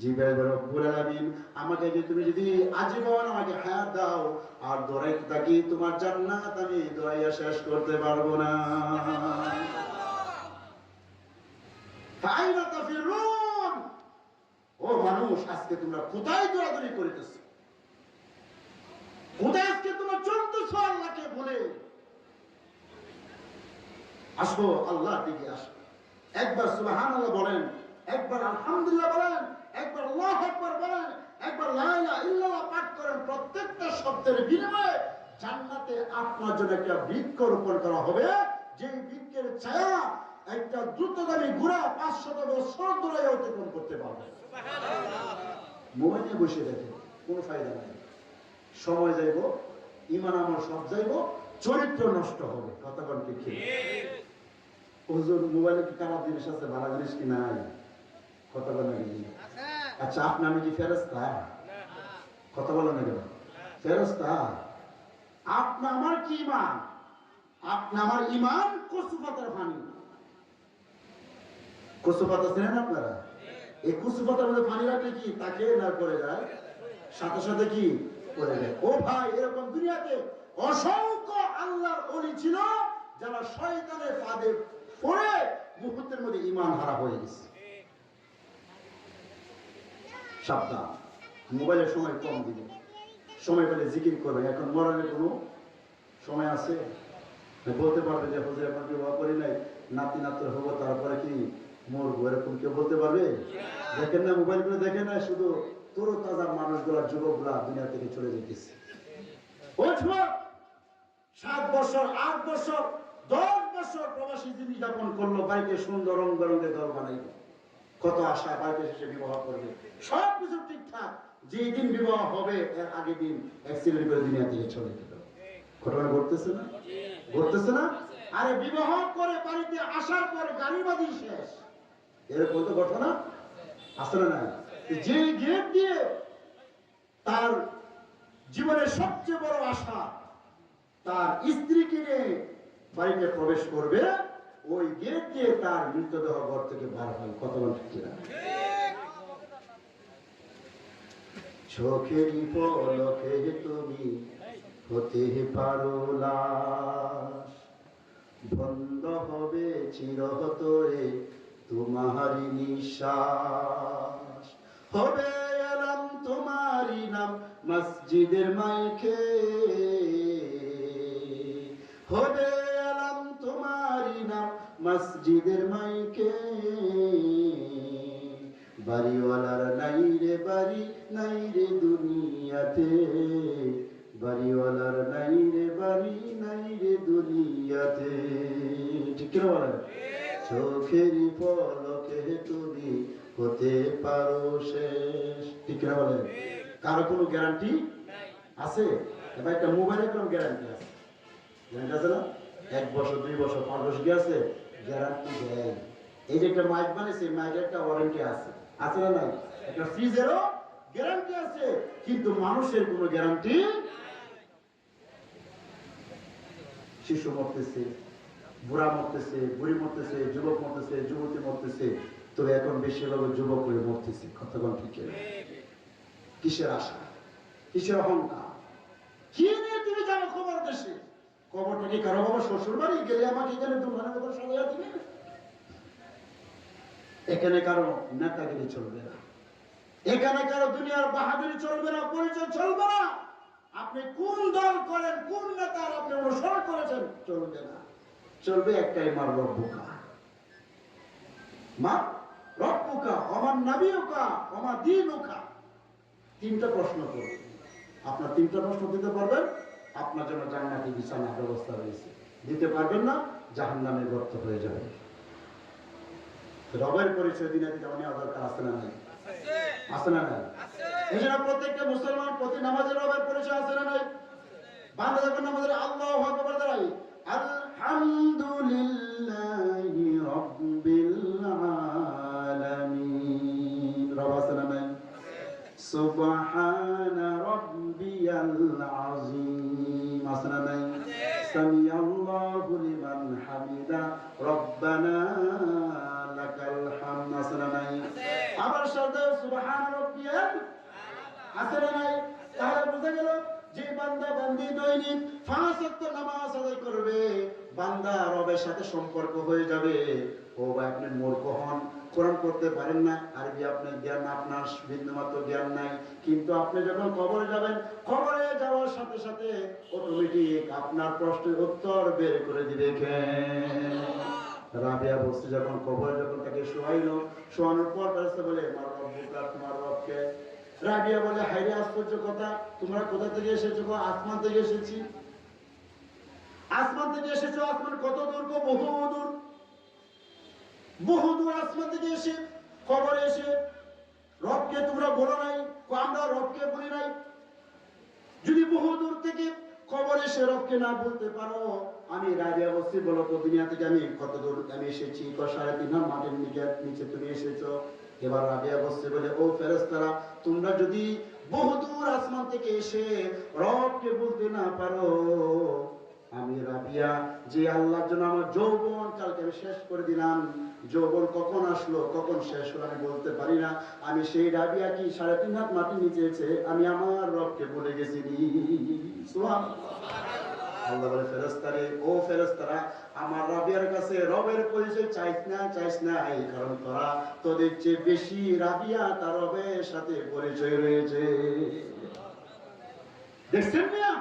জিবরাইল রব্বুল আলামিন আমাকে তুমি যদি আজীবন আমাকে হায়াত দাও আর দৌড়াইতে থাকি, তোমার জান্নাত আমি দৌড়াইয়া শেষ করতে পারবো না। ফাইনা তাফিরুন, ও মানুষ আজকে তোমরা কোথায় দৌড়াদৌড়ি করিতেছ? কোথায় আজকে তোমরা চলতেছ আল্লাহকে ভুলে? আসো আল্লাহর দিকে আসো। একবার সুবহানাল্লাহ বলেন, একবার আলহামদুলিল্লাহ বলেন, একবার আল্লাহু আকবার বলেন, একবার লা ইলাহা ইল্লাল্লাহ পাঠ করেন। প্রত্যেকটা শব্দের বিনিময়ে জান্নাতে আপনার জন্য একটা বৃক্ষ রোপণ করা হবে, যে বৃক্ষের ছায়া একটা দ্রুতগামী ঘোড়া 500 বছর ধরে অতিক্রম করতে পারবে। মোবাইলে বসে দেখে কোনো ফায়দা নাই। সময় যাইব, ঈমান আমল সব যাইব, চরিত্র নষ্ট হবে। কথা বলেন কি ঠিক? হুজুর মোবাইলে কি খারাপ জিনিস আছে, ভালো জিনিস কি নাই? কথা বলেন কি? আচ্ছা আপনি আমি কি ফেরেশতা? কথা বলেন না কেন? ফেরেশতা? আপনি আমার কি ঈমান? আপনি আমার ঈমান কচু পাতার পানি। কচু পাতা চেনেন আপনারা? এই কচু পাতার মধ্যে পানি রাখলে কি তাকে না করে যায়, সাথে সাথে কি করে যায়। ও ভাই, এরকম দুনিয়াতে অসংখ্য আল্লাহর ওলি ছিল যারা শয়তানের ফাঁদে পড়ে মুহূর্তের মধ্যে ঈমান হারা হয়ে গেছে। সাবধান, মোবাইলের সময় কম দিবে, সময় পেলে জিকির করবে। এখন মরণের কোনো সময় আছে? বলতে পারবে যে হুজুর এখন বিবাহ করি নাই, নাতি নাতর হবো, তারপরে কি মরবো, এরকম কেউ বলতে পারবে? দেখেন না, মোবাইল করে দেখেন না, শুধু তরু তাজা মানুষগুলা, যুবকগুলা দুনিয়া থেকে চলে যেতেছে। ওই যুবক 7 বছর 8 বছর 10 বছর প্রবাসী জীবন যাপন করলো, বাড়িতে সুন্দর রং বেরঙের দল বানাইল, কত আশা, বাড়িতে এসে বিবাহ করবে, সব কিছু ঠিকঠাক। যেই দিন বিবাহ হবে এর আগের দিন অ্যাক্সিডেন্ট করে দুনিয়া থেকে চলে গেল। ঘটনা ঘটতেছে না? ঘটতেছে না? আরে বিবাহ করে বাড়িতে আসার পর গাড়ি বাঁধি শেষ, এরকম তো ঘটনা আছে না? না, যে গেট দিয়ে তার জীবনের সবচেয়ে বড় আশা তার স্ত্রীকে নিয়ে বাড়িতে প্রবেশ করবে, ওই গেট দিয়ে তার মৃতদেহ ঘর থেকে বার হয়। কত ঠিক না? চোখেরই পলকে তুমি হতে পারো লাশ, বন্ধ হবে চিরতরে তোমারই নিঃশ্বাস, হবে এলাম তোমারই নাম মসজিদের মাইকে, হবে এলাম তোমারই নাম মসজিদের মাইকে, বাড়িওয়ালার নাই রে বাড়ি, নাই রে দুনিয়াতে, বাড়িওয়ালার নাই রে বাড়ি, নাই রে দুনিয়াতে। ঠিক কিনা বলেন? চোখেরই পলকে তুমি হতে পারো শেষ। ঠিক কিনা বলেন? কারো কোনো গ্যারান্টি আছে? এবার একটা মোবাইলের কোনো গ্যারান্টি আছে? গ্যারান্টি আছে না? 1 বছর 2 বছর 5 বছর কি আছে? গ্যারান্টি দেয়। এই যে একটা মাইক বানিয়েছে, মাইকের একটা ওয়ারেন্টি আছে, আছে না নাই? একটা ফ্রিজেরও গ্যারান্টি আছে, কিন্তু মানুষের কোনো গ্যারান্টি। শিশু মরতেছে, বুড়া মরতেছে, বুড়ি মরতেছে, যুবক মরতেছে, যুবতী মরতেছে, তবে এখন বেশিরভাগ যুবক হয়ে মরতেছে। কতক্ষণ ঠিক? কিসের আশা, কিসের অহংকার, কি নিয়ে তুমি জানো খবর দেশে? খবরটা কি কারো বাবা শ্বশুর বাড়ি গেলে আমাকে এখানে তোমার কথা সাজা দিবে? এখানে কারো নেতাগিরি চলবে না, এখানে কারো দুনিয়ার বাহাদুরি চলবে না, পরিচয় চলবে না। আপনি কোন দল করেন, কোন নেতার আপনি অনুসরণ করেছেন, চলবে না। চলবে একটাই, মার রব্বুকা, মা রব্বুকা আমার নাবিয়ুকা আমার দীনুকা। 3টা প্রশ্ন করুন, আপনার 3টা প্রশ্ন দিতে পারবেন, আপনার জন্য জান্নাতি বিছানা ব্যবস্থা রয়েছে। দিতে পারবেন না, জাহান্নামে গর্ত হয়ে যাবে। রবের পরিচয় দিনে দিতে নেওয়া দরকার আছে না নাই? আছে না নাই? এই জন্য প্রত্যেকটা মুসলমান প্রতি নামাজের রবের পরিচয় আছে না নাই? বান্দা যখন নামাজের আল্লাহু আকবার দাঁড়াই, আলহামদুলিল্লাহি রাব্বিল আলামিন, রব আছে না নাই? সুবহানা রাব্বিয়াল আযীম, আছে না নাই? সামিআল্লাহু লিমান হামিদা রব্বানা লাকাল হামদ, আছে না নাই? আবার সাথে সুবহান রাব্বিয়াল, আছে না নাই? তাহলে বুঝা গেল যে বান্দা বান্দি দৈনিক 5 ওয়াক্ত নামাজ আদায় করবে, বান্দা রবের সাথে সম্পর্ক হয়ে যাবে। ও ভাই, আপনি মূর্খ হন, কোরআন পড়তে পারেন না, আরবি আপনার জ্ঞান, আপনার বিন্দুমাত্র জ্ঞান নাই, কিন্তু আপনি যখন কবরে যাবেন, কবরে যাওয়ার সাথে সাথে অটোমেটিক আপনার প্রশ্নের উত্তর বের করে দিবে কে? রাবিয়া বলছে যখন কবরে যখন তাকে শোয়াইলো, শোয়ানোর পর তারা বলে মার রব্বুকা, তোমার রবকে। রাবিয়া বলে, হাইরে আশ্চর্য কথা, তোমরা কোথা থেকে এসেছো? আসমান থেকে এসেছি। আসমান থেকে এসেছো? আসমান কত দূর? বহু দূর, বহু দূর আসমান থেকে এসে কবরে এসে রবকে তোমরা বলো নাই? আমরা রবকে বলি নাই। যদি বহু দূর থেকে কবরে এসে রবকে না বলতে পারো, আমি রাবিয়া বলছি বলো তো দুনিয়া থেকে আমি কত দূর আমি এসেছি? 3.5 হাত মাটির নিচে তুমি এসেছো। এবার রাবিয়া বলছে বলে, ও ফেরেশতারা, তোমরা যদি বহুদূর আসমান থেকে এসে রবকে বলতে না পারো, আমি রাবিয়া যে আল্লাহর জন্য আমার যৌবন কালকে আমি শেষ করে দিলাম, যৌবন কখন আসলো কখন শেষ হলো আমি বলতে পারি না, আমি সেই রাবিয়া কি 3.5 হাত মাটির নিচে এসে আমি আমার রবকে বলে গেছি। সুবহানাল্লাহ। আল্লাহ বলে, ফেরেশতারে, ও ফেরেশতারা, আমার রাবিয়ার কাছে রবের পরিচয় চাইস না, এই কারণ তোদের চেয়ে বেশি রাবিয়া তার রবের সাথে পরিচয় রয়েছে। দেখছেন না?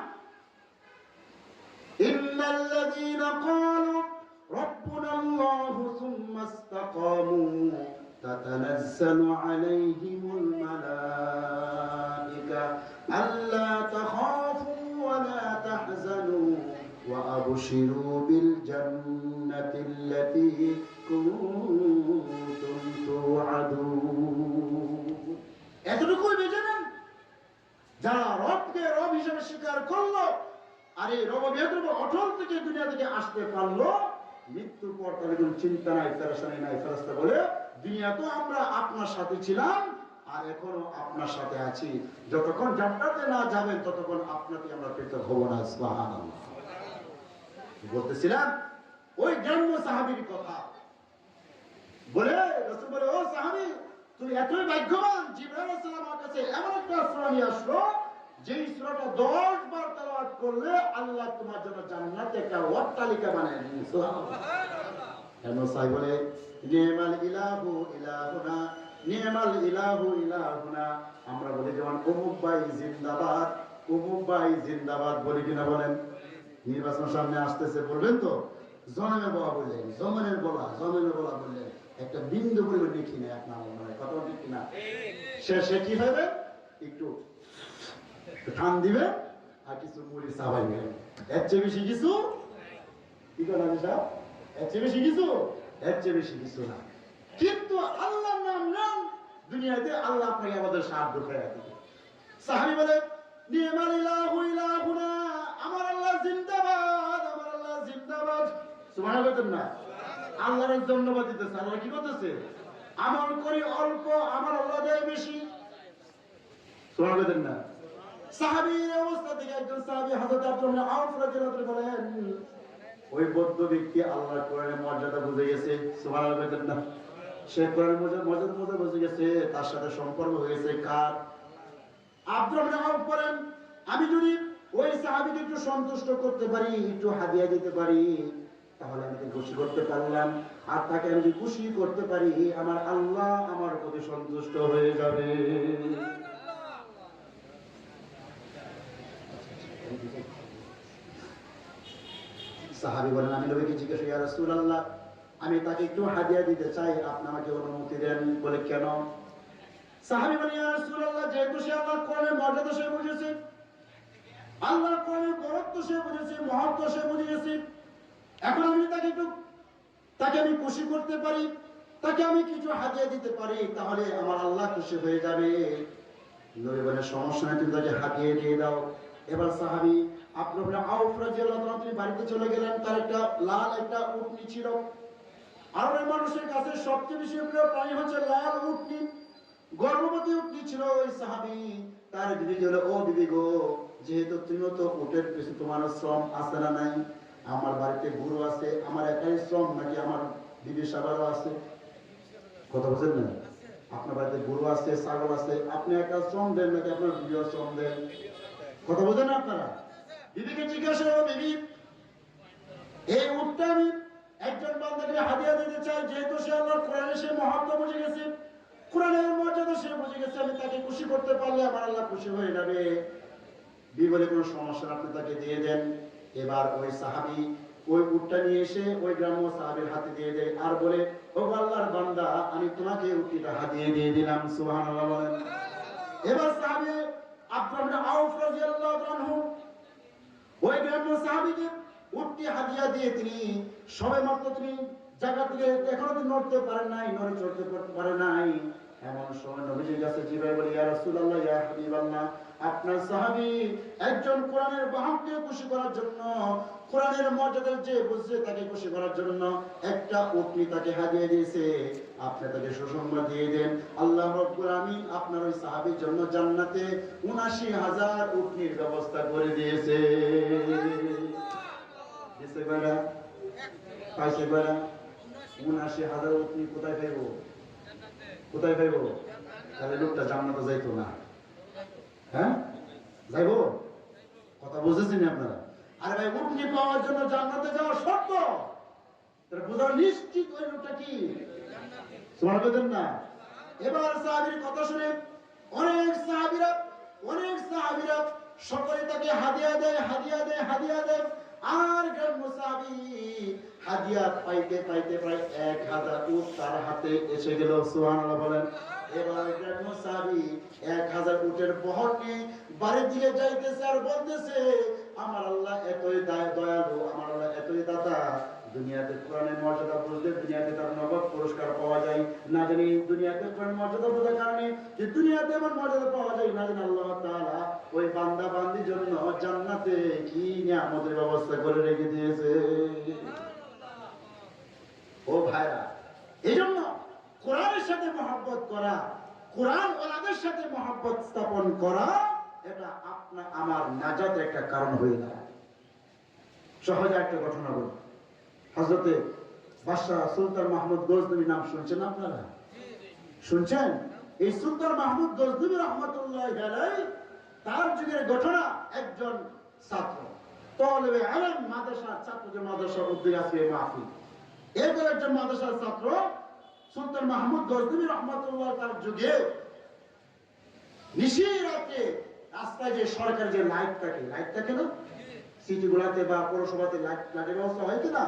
ইন্নাল্লাযীনা ক্বালু ربنا الله ثم استقاموا تتنزل عليهم الملائكة ألا تخافوا ولا تحزنوا وأبشروا بالجنة التي كنتم توعدون এতটুকুই বেজে নেন যারা রবকে রব হিসেবে স্বীকার করলো আর এই রবের অটল থেকে দুনিয়া থেকে আসতে পারলো মৃত্যুর পর তার কোনো চিন্তা নাই পেরেশানি নাই ফেরেশতা বলে দুনিয়া তো আমরা আপনার সাথে ছিলাম আর এখনো আপনার সাথে আছি যতক্ষণ জান্নাতে না যাবেন ততক্ষণ আপনাকে আমরা পৃথক হব না সুবহানাল্লাহ বলতেছিলাম ওই জন্ম সাহাবীর কথা বলে রাসূল বলে ও সাহাবী তুমি এতই ভাগ্যবান জিবরাইল আলাইহিস সালামের কাছে এমন একটা সূরা নিয়ে আসলো যেই সূরাটা 10 বার তেলাওয়াত করলে আল্লাহ তোমার জন্য জান্নাতে একটা অট্টালিকা বানিয়ে দিবেন সুবহানাল্লাহ এমন সাই বলে নিমাল ইলাহু ইলাহুনা নিমাল ইলাহু ইলাহুনা আমরা বলি যেমন অমুক ভাই জিন্দাবাদ বলি কিনা বলেন নির্বাচন সামনে আসতেছে বলবেন তো জনমে বলা বললেন জমনের বলা বললেন একটা বিন্দু পরিমাণ দেখি না এক নাম মনে হয় কথা ঠিক কিনা সে কি হবে একটু টান দিবে আর কিছু মুড়ি চাবাই নেবে এর চেয়ে বেশি কিছু কি করে সাহেব এর চেয়ে বেশি কিছু না কিন্তু আল্লাহর নাম নাম দুনিয়াতে আল্লাহ আপনাকে আমাদের সাহায্য করে দিবে সাহাবী বলে নিমাল ইলাহু ইলাহুনা আমার আল্লাহ জিন্দাবাদ সুবহানাল্লাহ না আল্লাহর ধন্যবাদ দিতেছে আল্লাহ কি করতেছে আমল করি অল্প আমার আল্লাহ দেয় বেশি সুবহানাল্লাহ না সাহাবীর অবস্থা থেকে একজন সাহাবী হযরত আব্দুল্লাহ ইবনে আউফ রাদিয়াল্লাহু আনহু বলেন ওই বৌদ্ধ ব্যক্তি আল্লাহর কোরআনের মর্যাদা বুঝে গেছে সুবহানাল্লাহ না সে কোরআনের মর্যাদা বুঝে গেছে তার সাথে সম্পর্ক হয়েছে কার আব্দুল্লাহ ইবনে আউফ বলেন আমি যদি ওই সাহাবীকে একটু সন্তুষ্ট করতে পারি একটু হাদিয়া দিতে পারি তাহলে আমি খুশি করতে পারলাম আর তাকে আমি যদি খুশি করতে পারি আমার আল্লাহ আমার প্রতি সন্তুষ্ট হয়ে যাবে সাহাবী বলেন আমি নবীকে জিজ্ঞাসা ইয়া রাসূলুল্লাহ আমি তাকে একটু হাদিয়া দিতে চাই আপনি আমাকে অনুমতি দেন বলে কেন সাহাবী বলেন ইয়া রাসূলুল্লাহ যেহেতু সে আল্লাহর কোরআনের মর্যাদা সে বুঝেছে আল্লাহর কোরআনের গুরুত্ব সে বুঝেছে মহত্ব সে বুঝেছে এখন আমি তাকে আমি খুশি করতে পারি তাকে আমি কিছু হাদিয়া দিতে পারি তাহলে আমার আল্লাহ খুশি হয়ে যাবে নবী বলেন সমস্যা নেই তুমি তাকে হাদিয়া দিয়ে দাও এবার সাহাবী আব্দুল্লাহ ইবনে আউফ রাদিয়াল্লাহু আনহু তিনি বাড়িতে চলে গেলেন তার একটা লাল একটা উটনি ছিল আরবের মানুষের কাছে সবচেয়ে বেশি প্রিয় প্রাণী হচ্ছে লাল উটনি গর্ভবতী উটনি ছিল ওই সাহাবী তার বিবি বলে ও বিবি গো যেহেতু তুমি তো উটের পিছু তোমার শ্রম আছে না নাই আমার বাড়িতে গরু আছে আমার একাই শ্রম নাকি আমার বিবি সাবারও আছে কথা বুঝেন না আপনার বাড়িতে গরু আছে ছাগল আছে আপনি একা শ্রম দেন নাকি আপনার বিবিও শ্রম দেন কথা বুঝেন আপনারা বিবিকে জিজ্ঞাসা করো বিবি এই উটটা আমি একজন বান্দাকে হাদিয়া দিতে চাই যেহেতু সে আল্লাহর কোরআনের সে মহত্ব বুঝে গেছে কোরআনের মর্যাদা সে বুঝে গেছে আমি তাকে খুশি করতে পারলে আমার আল্লাহ খুশি হয়ে যাবে বিবি বলে কোনো সমস্যা আপনি তাকে দিয়ে দেন এবার ওই সাহাবী ওই উটটা নিয়ে এসে ওই গ্রাম্য সাহাবীর হাতে দিয়ে দেয় আর বলে ও আল্লাহর বান্দা আমি তোমাকে উটটা হাদিয়ে দিয়ে দিলাম সুবহানাল্লাহ বলেন এবার সাহাবী আব্দুল্লাহ ইবনে আউফ রাদিয়াল্লাহু আনহু ওই গ্রাম্য সাহাবীকে উটটি হাদিয়া দিয়ে তিনি সবেমাত্র তিনি জায়গা থেকে এখনো তিনি নড়তে পারেন নাই নড়ে চড়তে পারে নাই এমন সময় নবীজির কাছে জিবরাইল বলে ইয়া রাসূলুল্লাহ ইয়া হাবিবাল্লাহ আপনার সাহাবী একজন কোরআনের বাহককে খুশি করার জন্য কোরআনের মর্যাদা যে বুঝছে তাকে খুশি করার জন্য একটা উটনি তাকে হাদিয়া দিয়েছে আপনি তাকে সুসংবাদ দিয়ে দেন আল্লাহ রাব্বুল আমিন আপনার ওই সাহাবীর জন্য জান্নাতে ৭৯,০০০ উটনির ব্যবস্থা করে দিয়েছে দিয়েছে কয়টা পাইছে কয়টা ৭৯,০০০ উটনি কোথায় পাইবো তাহলে লোকটা জান্নাতে যাইতো না হ্যাঁ যাইবো কথা বুঝেছেন আপনারা আরে ভাই উটনি পাওয়ার জন্য জান্নাতে যাওয়া শর্ত তাহলে বোঝা নিশ্চিত ওই লোকটা কি সুবহানাল্লাহ না এবার সাহাবীর কথা শুনে অনেক সাহাবীরা সকলে তাকে হাদিয়া দেয় আর মুসাবি হাদিয়া পাইতে পাইতে প্রায় 1000 উট তার হাতে এসে গেল। সুবহানাল্লাহ বলেন। এবার মুসাবি 1000 উটের বহর নিয়ে বাড়ি দিয়ে যাইতেছে আর বলতেছে, আমার আল্লাহ এতই দয়ালু, আমার আল্লাহ এতই দাতা, দুনিয়াতে কোরআনের মর্যাদা বুঝলে দুনিয়াতে তার নগদ পুরস্কার পাওয়া যায় না জানি, দুনিয়াতে কোরআন মর্যাদা বোঝার কারণে যে দুনিয়াতে এমন মর্যাদা পাওয়া যায় না জানি, আল্লাহ তাআলা ওই বান্দা বান্দির জন্য জান্নাতে কি নিয়ামতের ব্যবস্থা করে রেখে দিয়েছে। ও ভাইরা, এইজন্য কোরআনের সাথে মহব্বত করা, কোরআন ওয়ালাদের সাথে মহব্বত স্থাপন করা, এটা আপনার আমার নাজাতের একটা কারণ হয়ে দাঁড়ায়। সহজে একটা ঘটনা বলি। হযরতে বাদশাহ সুলতান মাহমুদ গজনবী নাম শুনছেন আপনারা? শুনছেন? এই সুলতান মাহমুদ গজনবী রাহমাতুল্লাহি আলাইহি, তার যুগের ঘটনা। একজন ছাত্র তালেবে ইলম, মাদ্রাসার ছাত্রদের মাদ্রাসা উদ্যোগ আছে মাহফিল, এরপর একজন মাদ্রাসার ছাত্র সুলতান মাহমুদ গজনবী রাহমাতুল্লাহ তার যুগে নিশির রাতে রাস্তায় যে সরকার যে লাইট থাকে না সিটি গুলাতে বা পৌরসভাতে লাইটের ব্যবস্থা হয় কিনা,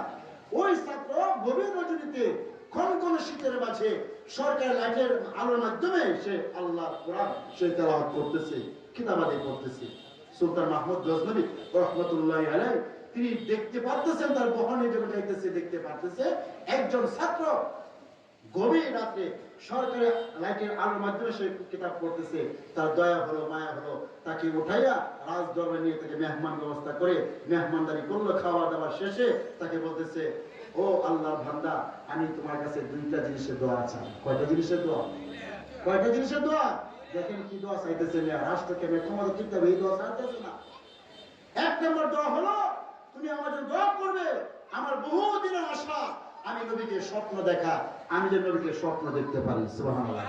ওই ছাত্র গভীর রজনীতে কনকনে শীতের মাঝে সরকারি লাইটের আলোর মাধ্যমে সে আল্লাহর কোরআন সে তেলাওয়াত করতেছে, কিতাবাদি করতেছে। সুলতান মাহমুদ গজনবী রাহমাতুল্লাহি আলাইহি তিনি দেখতে পারতেছেন, তার বহনে যখন যাইতেছে দেখতে পারতেছে একজন ছাত্র গভীর রাতে সরকারি লাইটের আলোর মাধ্যমে সে কিতাব পড়তেছে। তার দয়া হলো, মায়া হলো, তাকে উঠাইয়া রাজ দরবারে নিয়ে তাকে মেহমান ব্যবস্থা করে মেহমানদারি করলো। খাওয়া দাওয়া শেষে তাকে বলতেছে, ও আল্লাহর বান্দা, আমি তোমার কাছে 2টা জিনিসের দোয়া চাই। কয়টা জিনিসের দোয়া? কয়টা জিনিসের দোয়া? দেখেন কি দোয়া চাইতেছে না, রাষ্ট্রকে ক্ষমতা ঠিক এই দোয়া চাইতেছে না। 1 নম্বর দোয়া হলো, তুমি আমার জন্য দোয়া করবে, আমার বহুদিনের আশা আমি নবীকে স্বপ্ন দেখা, আমি যে নবীকে স্বপ্ন দেখতে পারি। সুবহানাল্লাহ।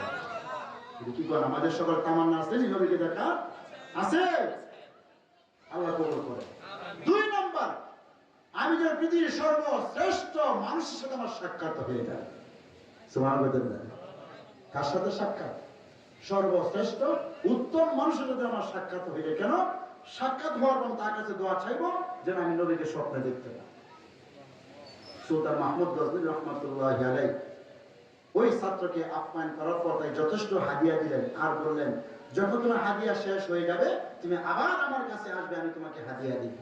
কি করেন, আমাদের সকল তামান্না আছে নবীকে দেখা আছে, আল্লাহ কবুল করে। 2 নম্বর, আমি যে পৃথিবীর সর্বশ্রেষ্ঠ মানুষের সাথে আমার সাক্ষাৎ হয়ে যায়। সুবহানাল্লাহ। কার সাথে সাক্ষাৎ? সর্বশ্রেষ্ঠ উত্তম মানুষের সাথে আমার সাক্ষাৎ হয়ে যায়। কেন? সাক্ষাৎ হওয়ার পর তার কাছে দোয়া চাইবো যেন আমি নবীকে স্বপ্নে দেখতে পাই। সুলতান মাহমুদ গজনবী রাহমাতুল্লাহি আলাইহি ওই ছাত্রকে আপ্যায়ন করার পর তাই যথেষ্ট হাদিয়া দিলেন, আর বললেন, যখন তোমার হাদিয়া শেষ হয়ে যাবে তুমি আবার আমার কাছে আসবে, আমি তোমাকে হাদিয়া দিব।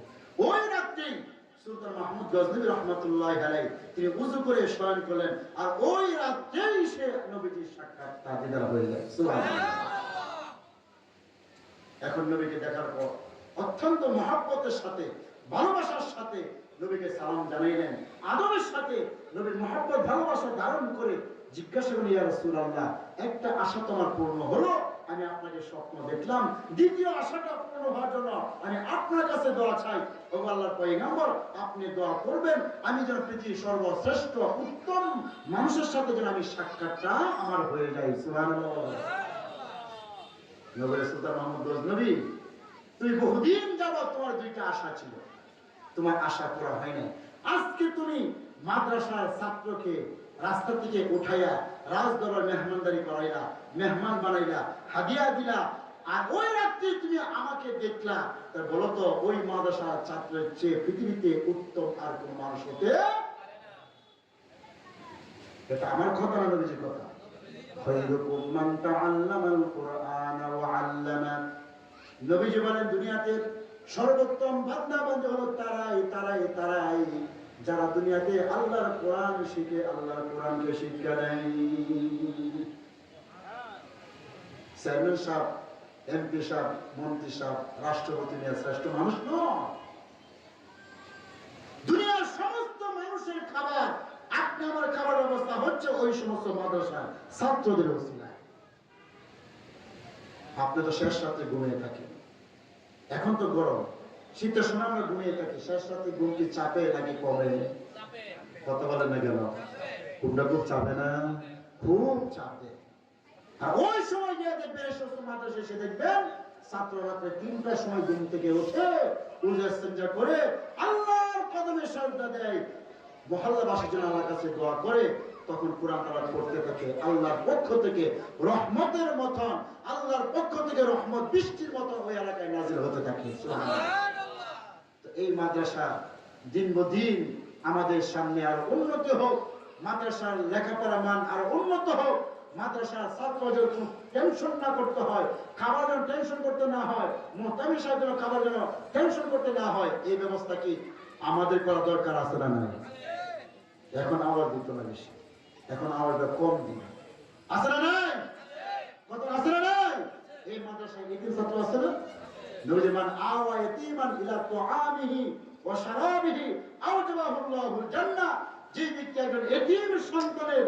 ওই রাত্রেই সুলতান মাহমুদ গজনবী রাহমাতুল্লাহি আলাইহি তিনি ওযু করে শয়ন করলেন, আর ওই রাত্রেই সে নবীজির সাক্ষাৎ তার দিদার হয়ে যায়। সুবহানাল্লাহ। এখন নবীকে দেখার পর অত্যন্ত মহব্বতের সাথে, ভালোবাসার সাথে নবীকে সালাম জানাইলেন, আদবের সাথে নবীর মহব্বত ভালোবাসা ধারণ করে জিজ্ঞাসা করলেন, ইয়া রাসূলুল্লাহ, একটা আশা তোমার পূর্ণ হলো, আমি আপনাকে স্বপ্ন দেখলাম, দ্বিতীয় আশাটা পূর্ণ হওয়ার জন্য আমি আপনার কাছে দোয়া চাই। ও আল্লাহর পয়গম্বর, আপনি দোয়া করবেন আমি যেন পৃথিবীর সর্বশ্রেষ্ঠ উত্তম মানুষের সাথে যেন আমি সাক্ষাৎটা আমার হয়ে যায়। সুবহানাল্লাহ। নবী সুলতান মাহমুদ গজনবী, তুমি বহুদিন যাবত তোমার 2টা আশা ছিল, তোমার আশা পুরা হয় নাই। আজকে তুমি মাদ্রাসার ছাত্রকে রাস্তা থেকে উঠাইয়া রাজদরবার মেহমানদারি করাইলা, মেহমান বানাইলা, হাদিয়া দিলা, আর ওই রাত্রে তুমি আমাকে দেখলা। তা বলো তো, ওই মাদ্রাসার ছাত্রের চেয়ে পৃথিবীতে উত্তম আর কোন মানুষ হতে? এটা আমার কথা না, নবীজির কথা। খায়রুকুম মান তাআল্লামাল কুরআনা ওয়া আল্লামা। নবীজি বলেন, দুনিয়াতে সর্বোত্তম বান্দা বান্দী হলো তারাই যারা দুনিয়াতে আল্লাহর কোরআন শিখে, আল্লাহর কোরআনকে শিক্ষা দেয়। চেয়ারম্যান সাহেব, এমপি সাহেব, মন্ত্রী সাহেব, রাষ্ট্রপতি নিয়ে শ্রেষ্ঠ মানুষ নয়। দুনিয়ার সমস্ত মানুষের খাবার, আপনি আমার খাবার ব্যবস্থা হচ্ছে ওই সমস্ত মাদ্রাসার ছাত্রদের ওসিলায়। আপনি তো শেষ রাতে ঘুমিয়ে থাকেন, এখন তো গরম, শীতের সময় আমরা ঘুমিয়ে থাকি, শেষ রাতে ঘুম কি চাপে নাকি কমে? কথা বলেন না কেন? ঘুমটা খুব চাপে না? খুব চাপে। আর ওই সময় গিয়ে দেখবেন এই সমস্ত মাদ্রাসা এসে দেখবেন ছাত্র রাত্রে 3টার সময় ঘুম থেকে উঠে পূজা করে আল্লাহর কদমে সাজদা দেয়, মহল্লাবাসীর জন্য আল্লাহর কাছে দোয়া করে, তখন কোরআন তেলাওয়াত করতে থাকে। আল্লাহর পক্ষ থেকে রহমতের মতন, আল্লাহর পক্ষ থেকে রহমত বৃষ্টির মতন ওই এলাকায় নাজিল হতে থাকে। সুবহানাল্লাহ। তো এই মাদ্রাসা দিন দিন আমাদের সামনে আর উন্নতি হোক, মাদ্রাসার লেখাপড়া মান আর উন্নত হোক, মাদ্রাসার ছাত্রদের কোনো টেনশন না করতে হয়, খাবার যেন টেনশন করতে না হয়, মোহতামি সাহেব যেন খাবার যেন টেনশন করতে না হয়, এই ব্যবস্থা কি আমাদের করা দরকার আছে না নাই? এখন আওয়াজ দিত না বেশি, এখন আওয়াজটা কম দিন, আছে না নাই? কত আছে না নাই? এই মাদ্রাসায় এতিম ছাত্র আছে না? নবীমান আওয়া ইয়াতীমান ইলা তুআমিহি ওয়া শারাবিহি আওজাবাহুল্লাহুল জান্নাহ। যে ব্যক্তি একজন এতিম সন্তানের